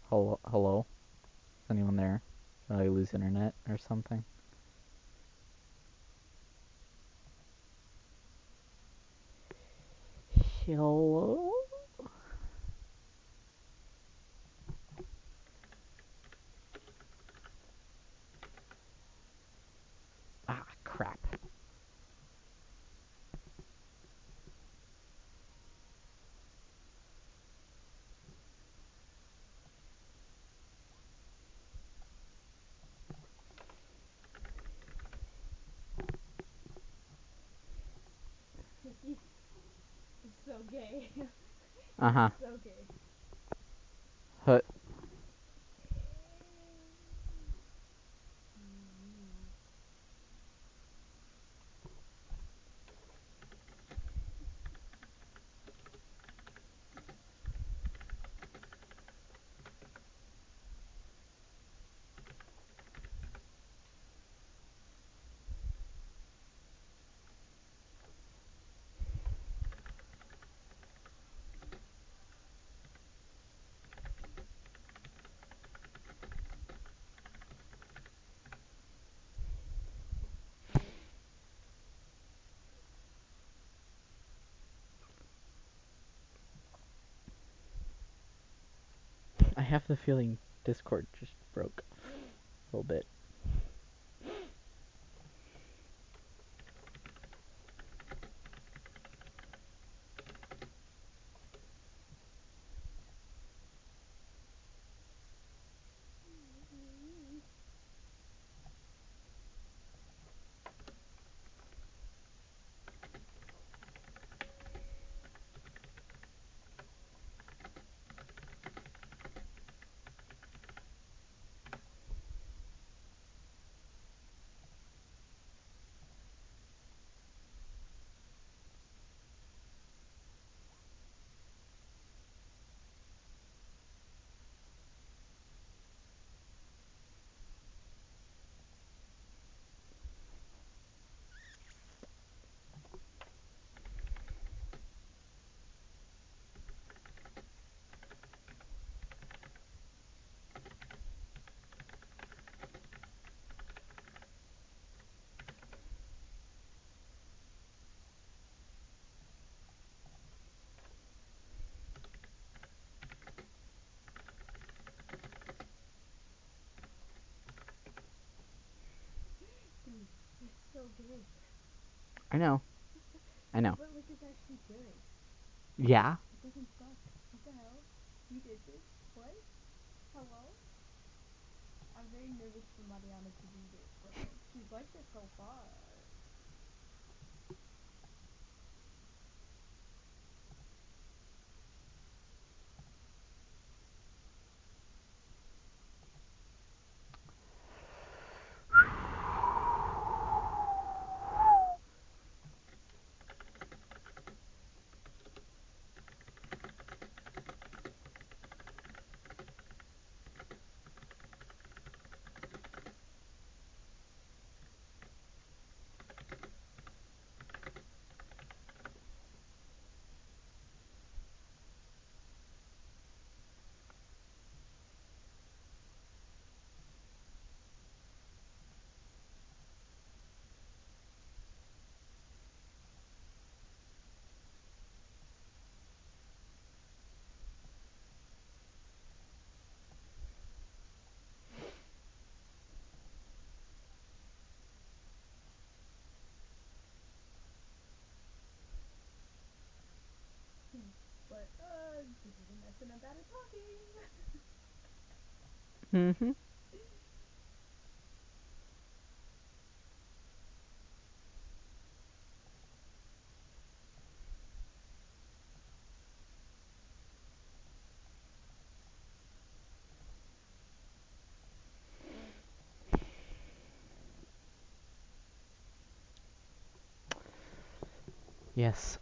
Hello? Hello? Is anyone there? Did I lose internet or something? Hello? Ah, crap. Mickey is so gay. Uh-huh. So gay. Huh. I have the feeling Discord just broke a little bit. Dude, it's so gay. I know. I know. But like, it's actually good. Yeah? It doesn't suck. What the hell? You did this? What? Hello? I'm very nervous for Mariana to read it, but like, she's liked it so far. But, this is a mess and I'm bad at talking. Mm-hmm. Yes,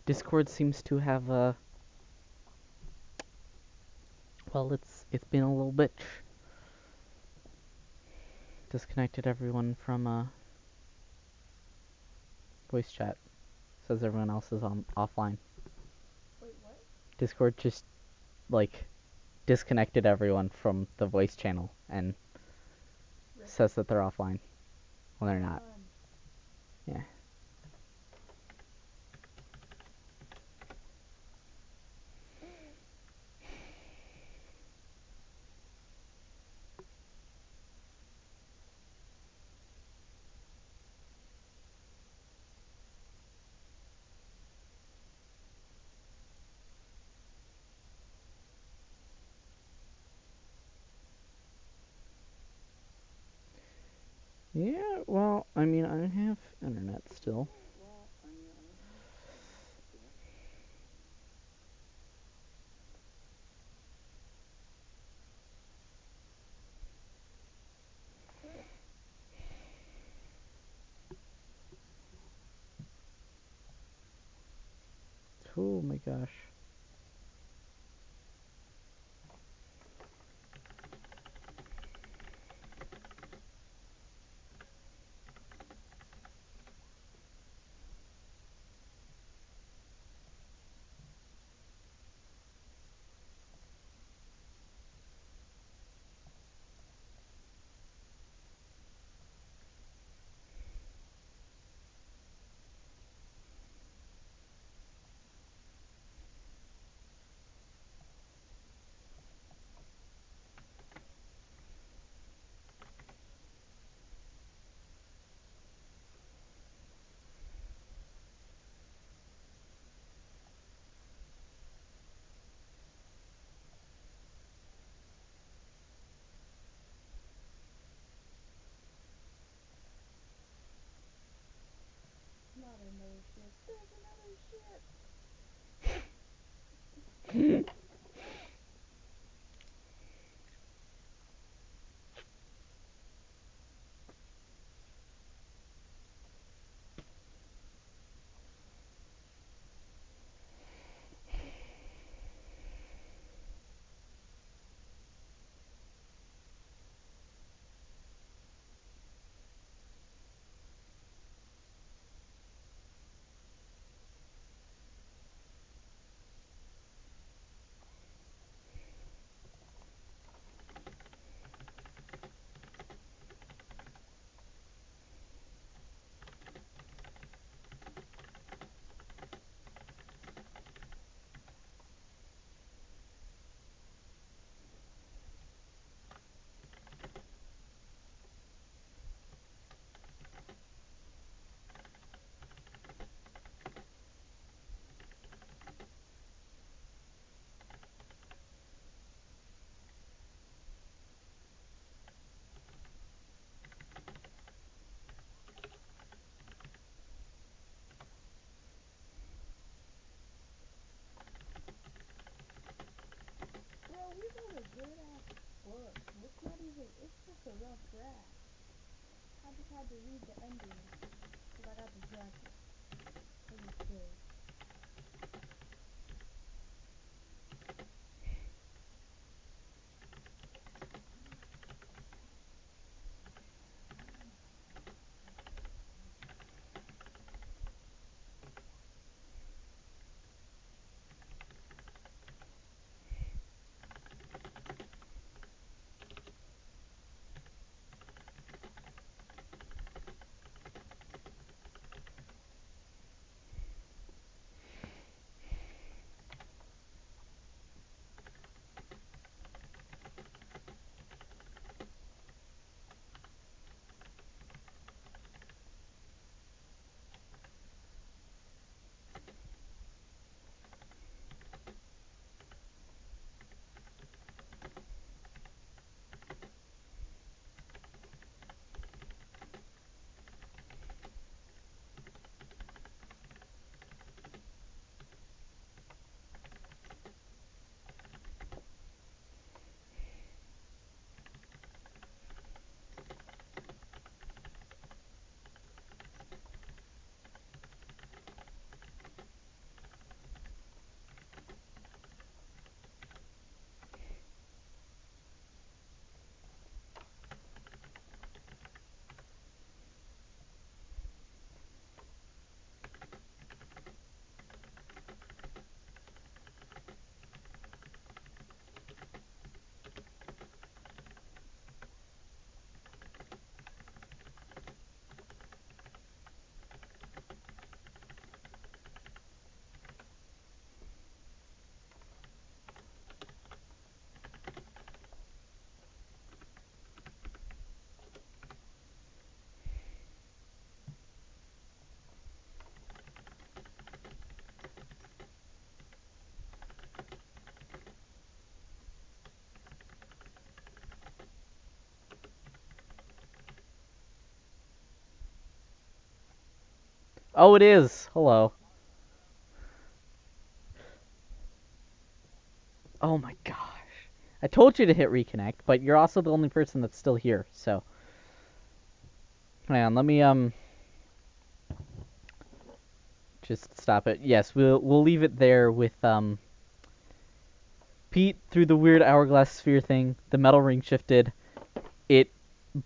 Discord seems to have Well, it's been a little bitch. Disconnected everyone from voice chat. Says everyone else is on offline. Wait, what? Discord just like disconnected everyone from the voice channel and Rip. says that they're offline. Well, they're not. Yeah. Yeah, well, I mean, I have internet still. Oh my gosh. Not another ship. There's another ship. Bro, we wrote a good ass book. It's not even, it's just a rough draft. I just had to read the ending. Cause I got distracted. It was good. Oh, it is. Hello. Oh my gosh. I told you to hit reconnect, but you're also the only person that's still here. So, hang on. Let me just stop it. Yes, we'll leave it there with Pete through the weird hourglass sphere thing. The metal ring shifted. It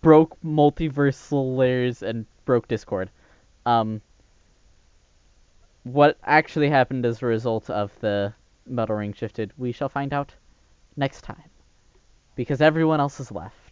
broke multiversal layers and broke Discord. Um, what actually happened as a result of the metal ring shifted, we shall find out next time because everyone else has left.